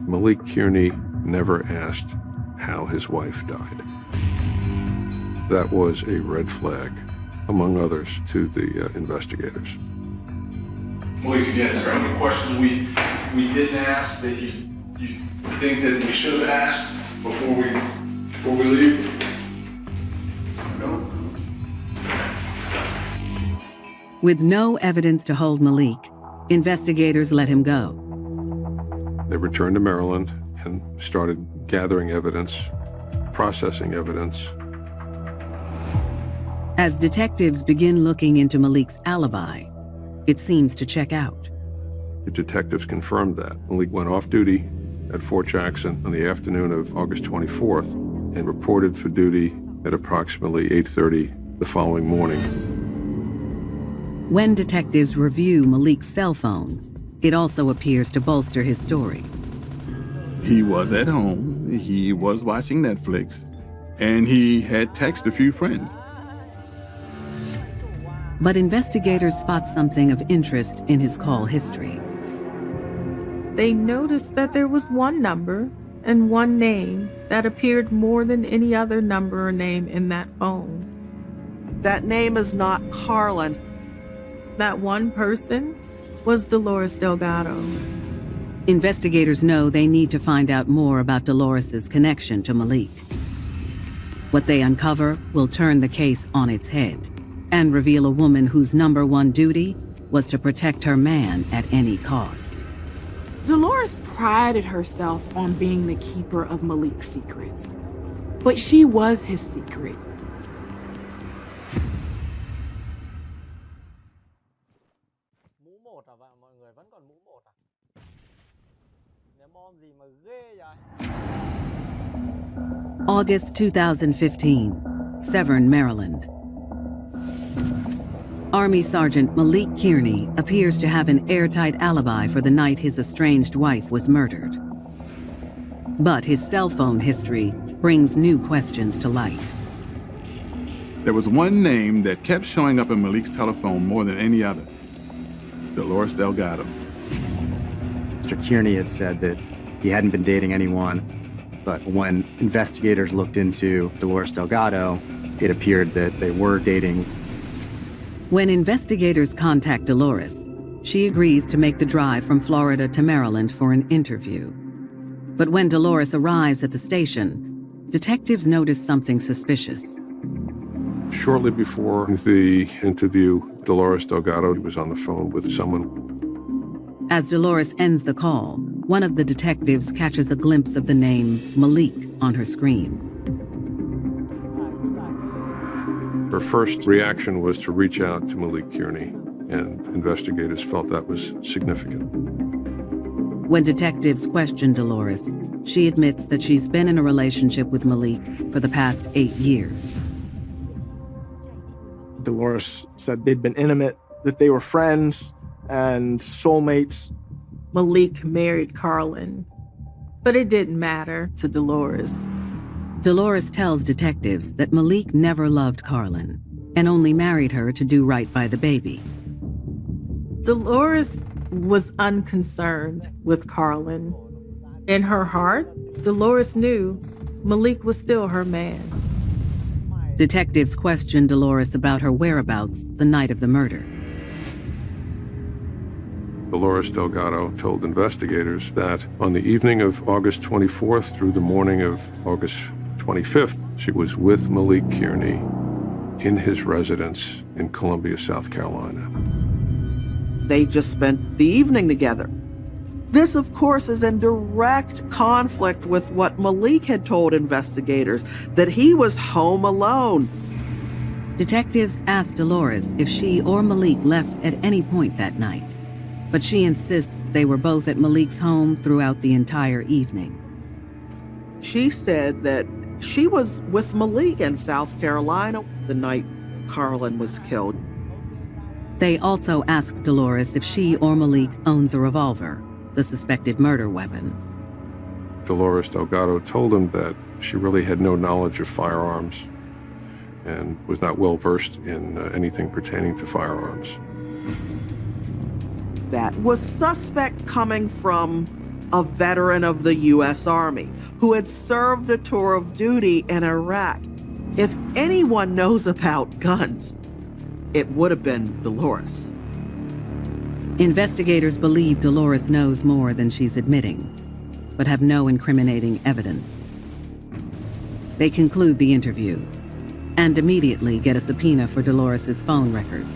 Malik Kearney never asked how his wife died. That was a red flag, among others, to the investigators. Malik, again, is there any questions we didn't ask that you think that we should have asked before we leave? No. With no evidence to hold Malik, investigators let him go. They returned to Maryland and started gathering evidence, processing evidence. As detectives begin looking into Malik's alibi, it seems to check out. The detectives confirmed that. Malik went off duty at Fort Jackson on the afternoon of August 24th and reported for duty at approximately 8:30 the following morning. When detectives review Malik's cell phone, it also appears to bolster his story. He was at home, he was watching Netflix, and he had texted a few friends. But investigators spot something of interest in his call history. They noticed that there was one number and one name that appeared more than any other number or name in that phone. That name is not Carlin. That one person was Dolores Delgado. Investigators know they need to find out more about Dolores's connection to Malik. What they uncover will turn the case on its head and reveal a woman whose number one duty was to protect her man at any cost. Dolores prided herself on being the keeper of Malik's secrets, but she was his secret. August 2015, Severn, Maryland. Army Sergeant Malik Kearney appears to have an airtight alibi for the night his estranged wife was murdered. But his cell phone history brings new questions to light. There was one name that kept showing up in Malik's telephone more than any other: Dolores Delgado. Mr. Kearney had said that he hadn't been dating anyone, but when investigators looked into Dolores Delgado, it appeared that they were dating. When investigators contact Dolores, she agrees to make the drive from Florida to Maryland for an interview. But when Dolores arrives at the station, detectives notice something suspicious. Shortly before the interview, Dolores Delgado was on the phone with someone. As Dolores ends the call, one of the detectives catches a glimpse of the name Malik on her screen. Her first reaction was to reach out to Malik Kearney, and investigators felt that was significant. When detectives question Dolores, she admits that she's been in a relationship with Malik for the past 8 years. Dolores said they'd been intimate, that they were friends and soulmates. Malik married Carlin, but it didn't matter to Dolores. Dolores tells detectives that Malik never loved Carlin and only married her to do right by the baby. Dolores was unconcerned with Carlin. In her heart, Dolores knew Malik was still her man. Detectives questioned Dolores about her whereabouts the night of the murder. Dolores Delgado told investigators that on the evening of August 24th through the morning of August 25th, she was with Malik Kearney in his residence in Columbia, South Carolina. They just spent the evening together. This, of course, is in direct conflict with what Malik had told investigators, that he was home alone. Detectives asked Dolores if she or Malik left at any point that night, but she insists they were both at Malik's home throughout the entire evening. She said that she was with Malik in South Carolina the night Carlin was killed. They also asked Dolores if she or Malik owns a revolver, the suspected murder weapon. Dolores Delgado told them that she really had no knowledge of firearms and was not well versed in anything pertaining to firearms. That was suspect coming from a veteran of the U.S. Army who had served a tour of duty in Iraq. If anyone knows about guns, it would have been Dolores. Investigators believe Dolores knows more than she's admitting, but have no incriminating evidence. They conclude the interview and immediately get a subpoena for Dolores's phone records.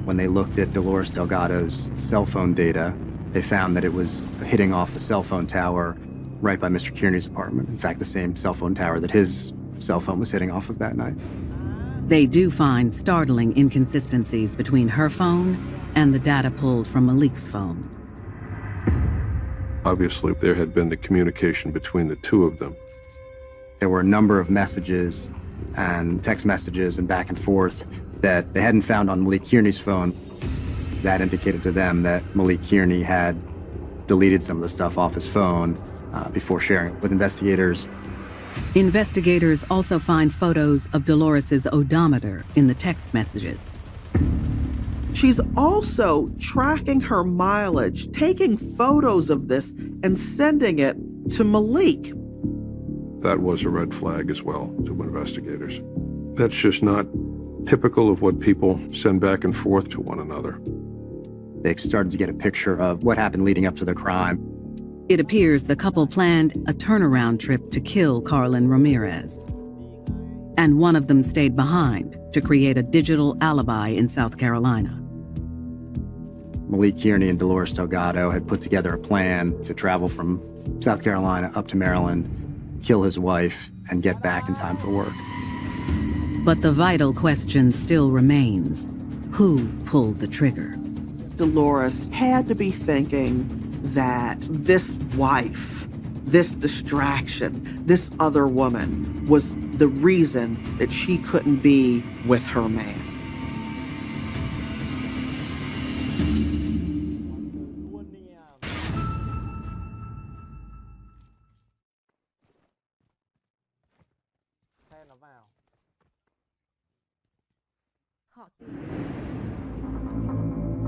When they looked at Dolores Delgado's cell phone data, they found that it was hitting off a cell phone tower right by Mr. Kearney's apartment. In fact, the same cell phone tower that his cell phone was hitting off of that night. They do find startling inconsistencies between her phone and the data pulled from Malik's phone. Obviously, there had been the communication between the two of them. There were a number of messages and text messages and back and forth that they hadn't found on Malik Kearney's phone. That indicated to them that Malik Kearney had deleted some of the stuff off his phone before sharing it with investigators. Investigators also find photos of Dolores's odometer in the text messages. She's also tracking her mileage, taking photos of this and sending it to Malik. That was a red flag as well to investigators. That's just not typical of what people send back and forth to one another. They started to get a picture of what happened leading up to the crime. It appears the couple planned a turnaround trip to kill Carlin Ramirez. And one of them stayed behind to create a digital alibi in South Carolina. Malik Kearney and Dolores Delgado had put together a plan to travel from South Carolina up to Maryland, kill his wife, and get back in time for work. But the vital question still remains: who pulled the trigger? Dolores had to be thinking that this wife, this distraction, this other woman was the reason that she couldn't be with her man.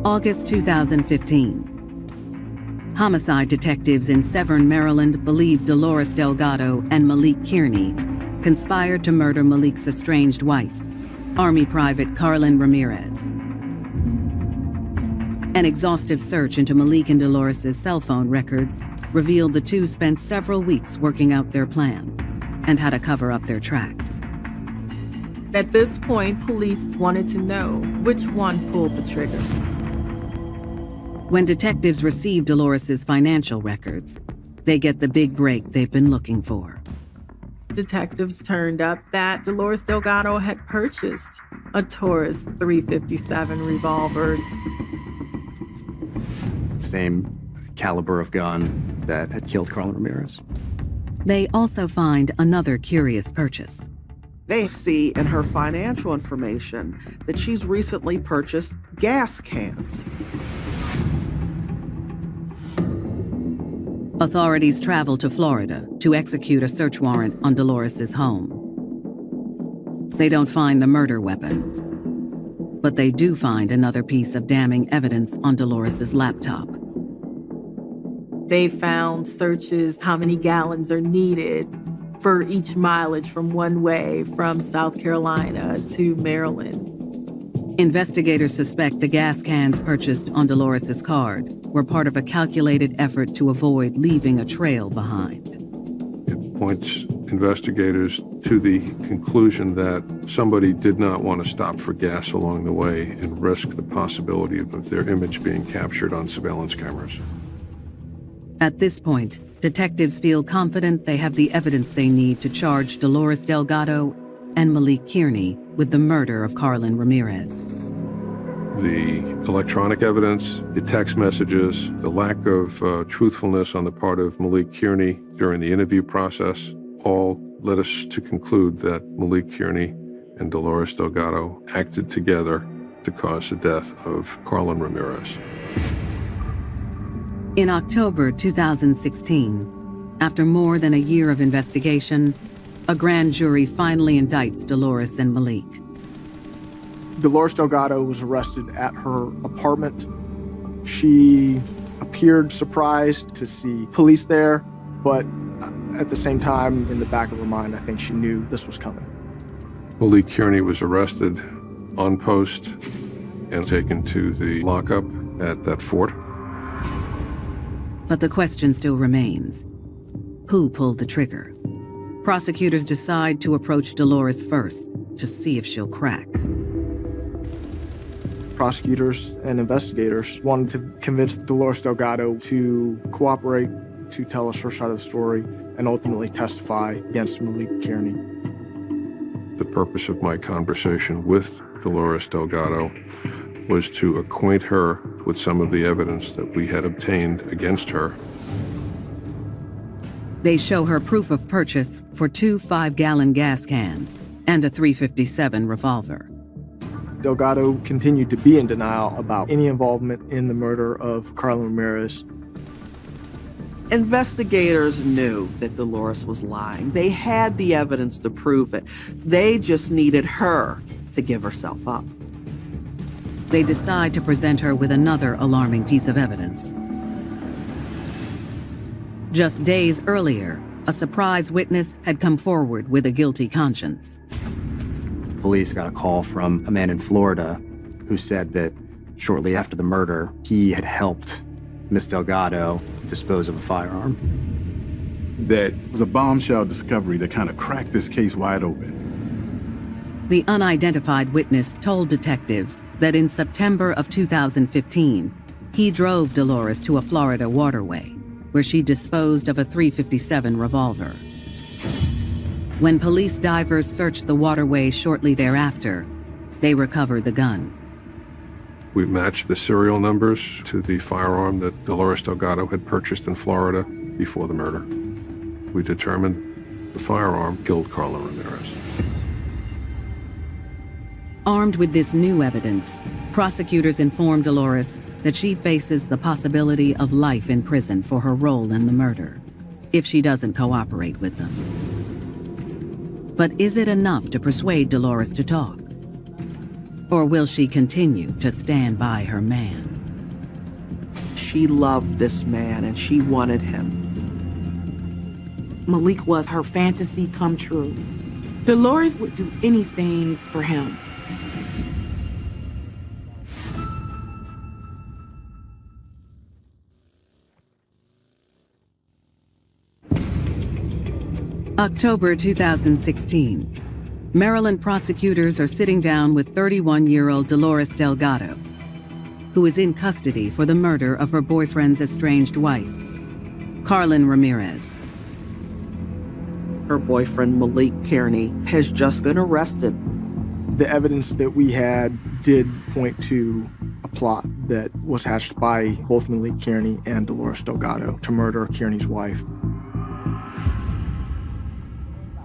August 2015. Homicide detectives in Severn, Maryland believe Dolores Delgado and Malik Kearney conspired to murder Malik's estranged wife, Army Private Carlin Ramirez. An exhaustive search into Malik and Dolores's cell phone records revealed the two spent several weeks working out their plan and how to cover up their tracks. At this point, police wanted to know which one pulled the trigger. When detectives receive Dolores's financial records, they get the big break they've been looking for. Detectives turned up that Dolores Delgado had purchased a Taurus .357 revolver. Same caliber of gun that had killed Carlin Ramirez. They also find another curious purchase. They see in her financial information that she's recently purchased gas cans. Authorities travel to Florida to execute a search warrant on Dolores's home. They don't find the murder weapon, but they do find another piece of damning evidence on Dolores's laptop. They found searches how many gallons are needed for each mileage from one way from South Carolina to Maryland. Investigators suspect the gas cans purchased on Dolores' card were part of a calculated effort to avoid leaving a trail behind. It points investigators to the conclusion that somebody did not want to stop for gas along the way and risk the possibility of their image being captured on surveillance cameras. At this point, detectives feel confident they have the evidence they need to charge Dolores Delgado and Malik Kearney with the murder of Carlin Ramirez. The electronic evidence, the text messages, the lack of truthfulness on the part of Malik Kearney during the interview process all led us to conclude that Malik Kearney and Dolores Delgado acted together to cause the death of Carlin Ramirez. In October 2016, after more than a year of investigation, a grand jury finally indicts Dolores and Malik. Dolores Delgado was arrested at her apartment. She appeared surprised to see police there, but at the same time, in the back of her mind, I think she knew this was coming. Malik Kearney was arrested on post and taken to the lockup at that fort. But the question still remains. Who pulled the trigger? Prosecutors decide to approach Dolores first to see if she'll crack. Prosecutors and investigators wanted to convince Dolores Delgado to cooperate, to tell us her side of the story, and ultimately testify against Malik Kearney. The purpose of my conversation with Dolores Delgado was to acquaint her with some of the evidence that we had obtained against her. They show her proof of purchase for 2 5-gallon gas cans and a .357 revolver. Delgado continued to be in denial about any involvement in the murder of Carlin Ramirez. Investigators knew that Dolores was lying. They had the evidence to prove it. They just needed her to give herself up. They decide to present her with another alarming piece of evidence. Just days earlier, a surprise witness had come forward with a guilty conscience. Police got a call from a man in Florida who said that shortly after the murder, he had helped Miss Delgado dispose of a firearm. That was a bombshell discovery that kind of cracked this case wide open. The unidentified witness told detectives that in September of 2015, he drove Dolores to a Florida waterway where she disposed of a .357 revolver. When police divers searched the waterway shortly thereafter, they recovered the gun. We matched the serial numbers to the firearm that Dolores Delgado had purchased in Florida before the murder. We determined the firearm killed Carlin Ramirez. Armed with this new evidence, prosecutors informed Dolores that she faces the possibility of life in prison for her role in the murder, if she doesn't cooperate with them. But is it enough to persuade Dolores to talk? Or will she continue to stand by her man? She loved this man and she wanted him. Malik was her fantasy come true. Dolores would do anything for him. October 2016. Maryland prosecutors are sitting down with 31-year-old Dolores Delgado, who is in custody for the murder of her boyfriend's estranged wife, Carlin Ramirez. Her boyfriend, Malik Kearney, has just been arrested. The evidence that we had did point to a plot that was hatched by both Malik Kearney and Dolores Delgado to murder Kearney's wife.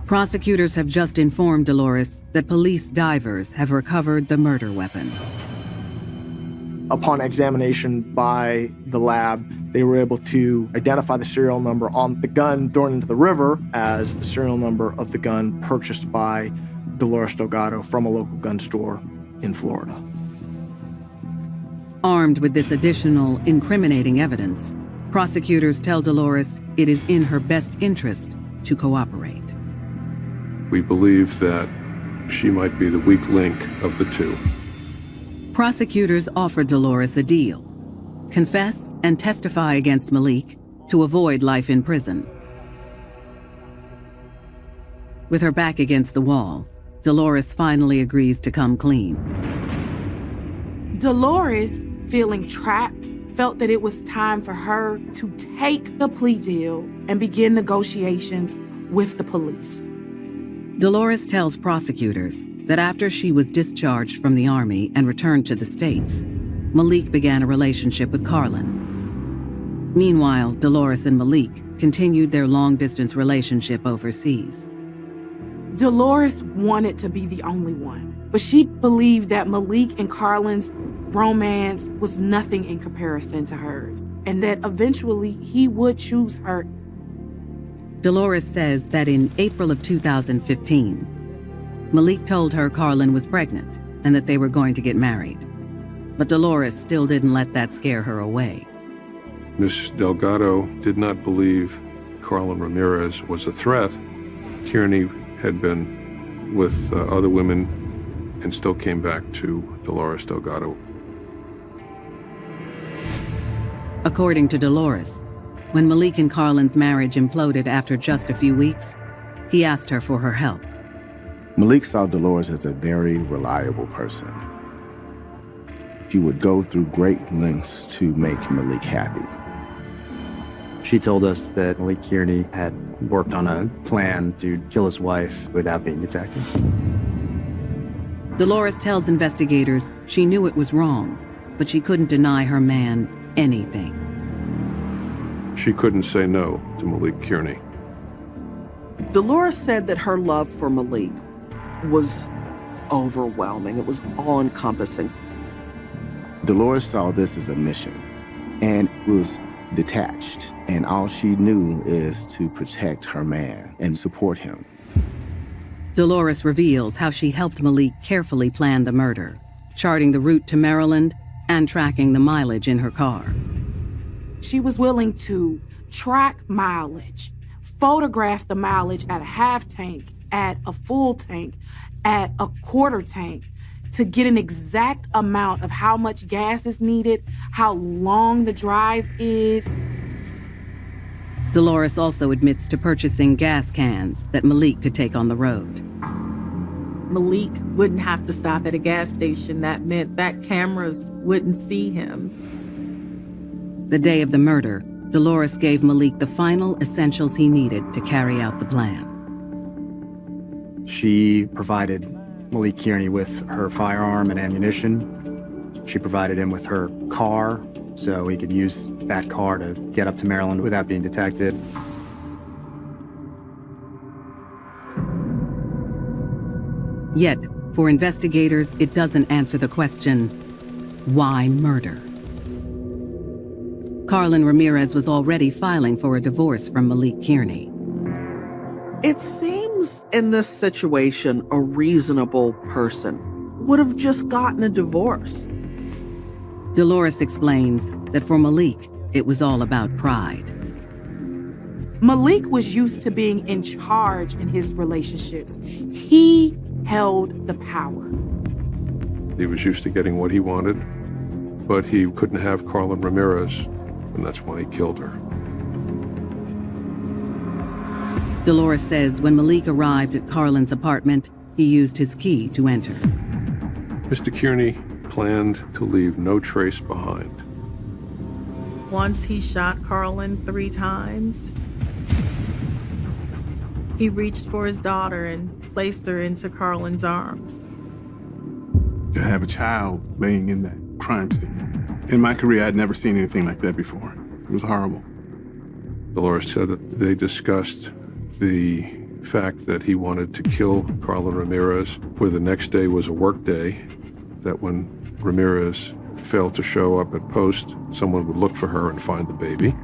Prosecutors have just informed Dolores that police divers have recovered the murder weapon. Upon examination by the lab, they were able to identify the serial number on the gun thrown into the river as the serial number of the gun purchased by Dolores Delgado from a local gun store in Florida. Armed with this additional incriminating evidence, prosecutors tell Dolores it is in her best interest to cooperate. We believe that she might be the weak link of the two. Prosecutors offered Dolores a deal: confess and testify against Malik to avoid life in prison. With her back against the wall, Dolores finally agrees to come clean. Dolores, feeling trapped, felt that it was time for her to take the plea deal and begin negotiations with the police. Dolores tells prosecutors that after she was discharged from the Army and returned to the States, Malik began a relationship with Carlin. Meanwhile, Dolores and Malik continued their long-distance relationship overseas. Dolores wanted to be the only one, but she believed that Malik and Carlin's romance was nothing in comparison to hers, and that eventually he would choose her. Dolores says that in April of 2015, Malik told her Carlin was pregnant and that they were going to get married. But Dolores still didn't let that scare her away. Ms. Delgado did not believe Carlin Ramirez was a threat. Kearney had been with other women and still came back to Dolores Delgado. According to Dolores, when Malik and Carlin's marriage imploded after just a few weeks, he asked her for her help. Malik saw Dolores as a very reliable person. She would go through great lengths to make Malik happy. She told us that Malik Kearney had worked on a plan to kill his wife without being detected. Dolores tells investigators she knew it was wrong, but she couldn't deny her man anything. She couldn't say no to Malik Kearney. Dolores said that her love for Malik was overwhelming. It was all-encompassing. Dolores saw this as a mission and was detached, and all she knew is to protect her man and support him. Dolores reveals how she helped Malik carefully plan the murder, charting the route to Maryland and tracking the mileage in her car. She was willing to track mileage, photograph the mileage at a half tank, at a full tank, at a quarter tank, to get an exact amount of how much gas is needed, how long the drive is. Dolores also admits to purchasing gas cans that Malik could take on the road. Malik wouldn't have to stop at a gas station. That meant that cameras wouldn't see him. The day of the murder, Dolores gave Malik the final essentials he needed to carry out the plan. She provided Malik Kearney with her firearm and ammunition. She provided him with her car so he could use that car to get up to Maryland without being detected. Yet, for investigators, it doesn't answer the question, why murder? Carlin Ramirez was already filing for a divorce from Malik Kearney. It seems in this situation, a reasonable person would have just gotten a divorce. Dolores explains that for Malik, it was all about pride. Malik was used to being in charge in his relationships. He held the power. He was used to getting what he wanted, but he couldn't have Carlin Ramirez, and that's why he killed her. Dolores says when Malik arrived at Carlin's apartment, he used his key to enter. Mr. Kearney planned to leave no trace behind. Once he shot Carlin 3 times, he reached for his daughter and placed her into Carlin's arms. To have a child laying in that crime scene. In my career, I'd never seen anything like that before. It was horrible. Dolores said that they discussed the fact that he wanted to kill Carlin Ramirez, where the next day was a work day, that when Ramirez failed to show up at post, someone would look for her and find the baby.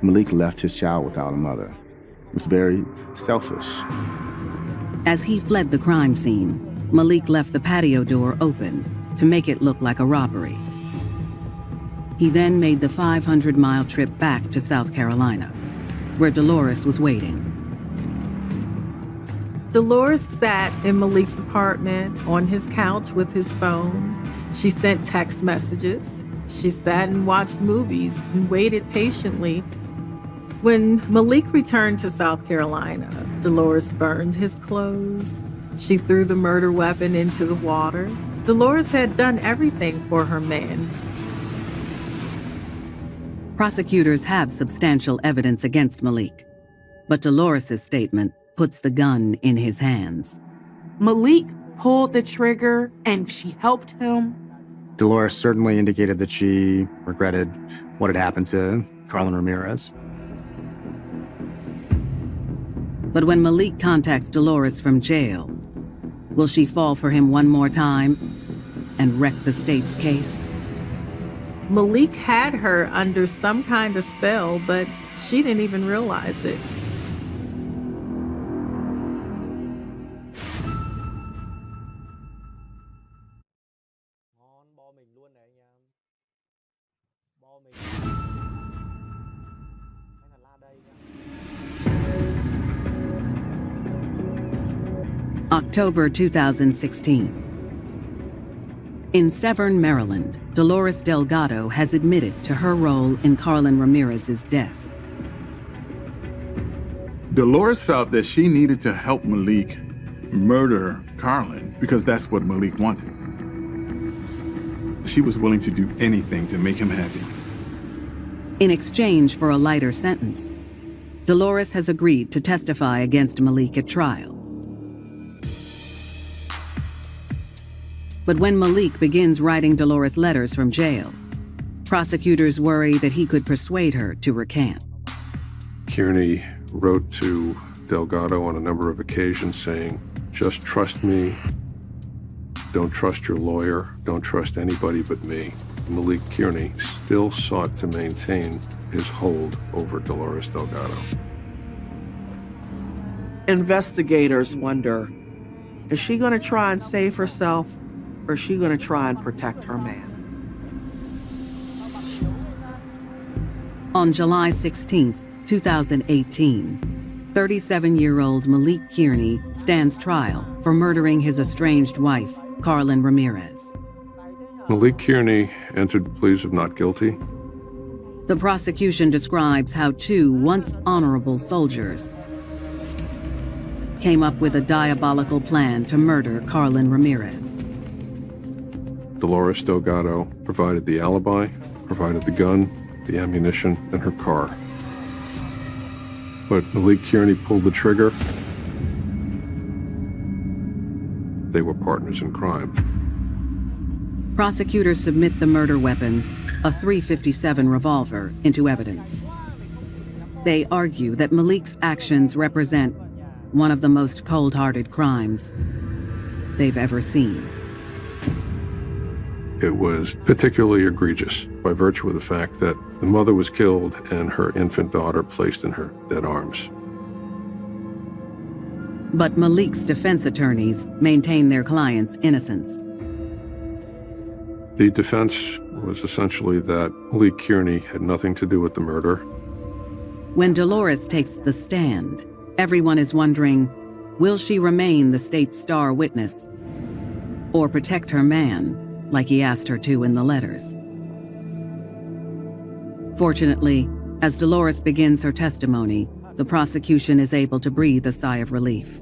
Malik left his child without a mother. It was very selfish. As he fled the crime scene, Malik left the patio door open to make it look like a robbery. He then made the 500-mile trip back to South Carolina, where Dolores was waiting. Dolores sat in Malik's apartment on his couch with his phone. She sent text messages. She sat and watched movies and waited patiently. When Malik returned to South Carolina, Dolores burned his clothes. She threw the murder weapon into the water. Dolores had done everything for her man. Prosecutors have substantial evidence against Malik, but Dolores' statement puts the gun in his hands. Malik pulled the trigger and she helped him. Dolores certainly indicated that she regretted what had happened to Carlin Ramirez. But when Malik contacts Dolores from jail, will she fall for him one more time and wreck the state's case? Malik had her under some kind of spell, but she didn't even realize it. October 2016. In Severn, Maryland, Dolores Delgado has admitted to her role in Carlin Ramirez's death. Dolores felt that she needed to help Malik murder Carlin because that's what Malik wanted. She was willing to do anything to make him happy. In exchange for a lighter sentence, Dolores has agreed to testify against Malik at trial. But when Malik begins writing Dolores letters from jail, prosecutors worry that he could persuade her to recant. Kearney wrote to Delgado on a number of occasions saying, "Just trust me. Don't trust your lawyer. Don't trust anybody but me." Malik Kearney still sought to maintain his hold over Dolores Delgado. Investigators wonder, is she going to try and save herself, or is she going to try and protect her man? On July 16, 2018, 37-year-old Malik Kearney stands trial for murdering his estranged wife, Carlin Ramirez. Malik Kearney entered pleas of not guilty. The prosecution describes how two once honorable soldiers came up with a diabolical plan to murder Carlin Ramirez. Dolores Delgado provided the alibi, provided the gun, the ammunition, and her car. But Malik Kearney pulled the trigger. They were partners in crime. Prosecutors submit the murder weapon, a .357 revolver, into evidence. They argue that Malik's actions represent one of the most cold-hearted crimes they've ever seen. It was particularly egregious by virtue of the fact that the mother was killed and her infant daughter placed in her dead arms. But Malik's defense attorneys maintain their client's innocence. The defense was essentially that Malik Kearney had nothing to do with the murder. When Dolores takes the stand, everyone is wondering, will she remain the state's star witness or protect her man like he asked her to in the letters? Fortunately, as Dolores begins her testimony, the prosecution is able to breathe a sigh of relief.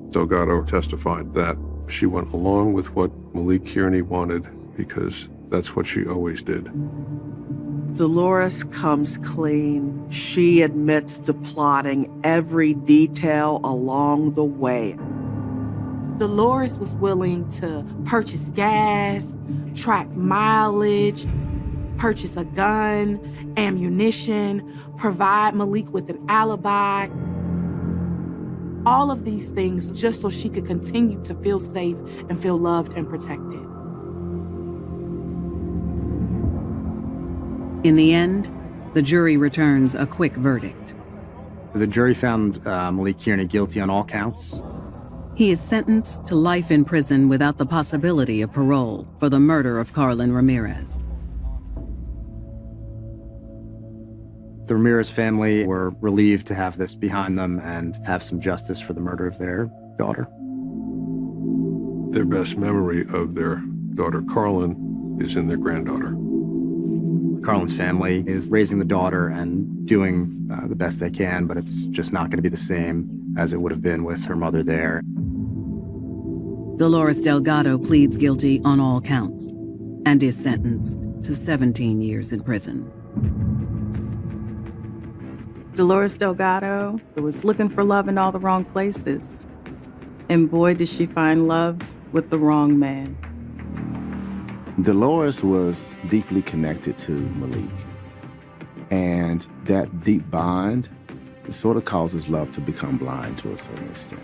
Delgado testified that she went along with what Malik Kearney wanted because that's what she always did. Dolores comes clean. She admits to plotting every detail along the way. Dolores was willing to purchase gas, track mileage, purchase a gun, ammunition, provide Malik with an alibi. All of these things just so she could continue to feel safe and feel loved and protected. In the end, the jury returns a quick verdict. The jury found Malik Kearney guilty on all counts. He is sentenced to life in prison without the possibility of parole for the murder of Carlin Ramirez. The Ramirez family were relieved to have this behind them and have some justice for the murder of their daughter. Their best memory of their daughter Carlin is in their granddaughter. Carlin's family is raising the daughter and doing the best they can, but it's just not going to be the same as it would have been with her mother there. Dolores Delgado pleads guilty on all counts and is sentenced to 17 years in prison. Dolores Delgado was looking for love in all the wrong places. And boy, did she find love with the wrong man. Dolores was deeply connected to Malik. And that deep bond sort of causes love to become blind to a certain extent.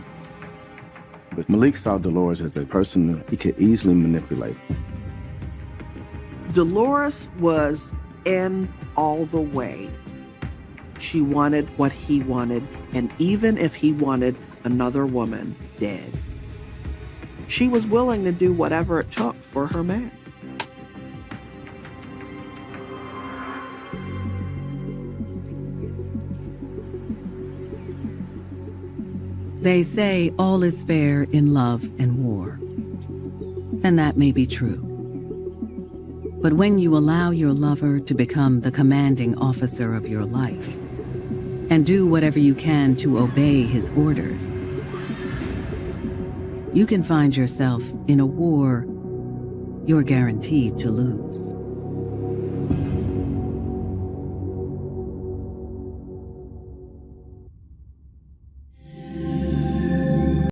But Malik saw Dolores as a person that he could easily manipulate. Dolores was in all the way. She wanted what he wanted, and even if he wanted another woman dead, she was willing to do whatever it took for her man. They say all is fair in love and war. And that may be true. But when you allow your lover to become the commanding officer of your life and do whatever you can to obey his orders, you can find yourself in a war you're guaranteed to lose.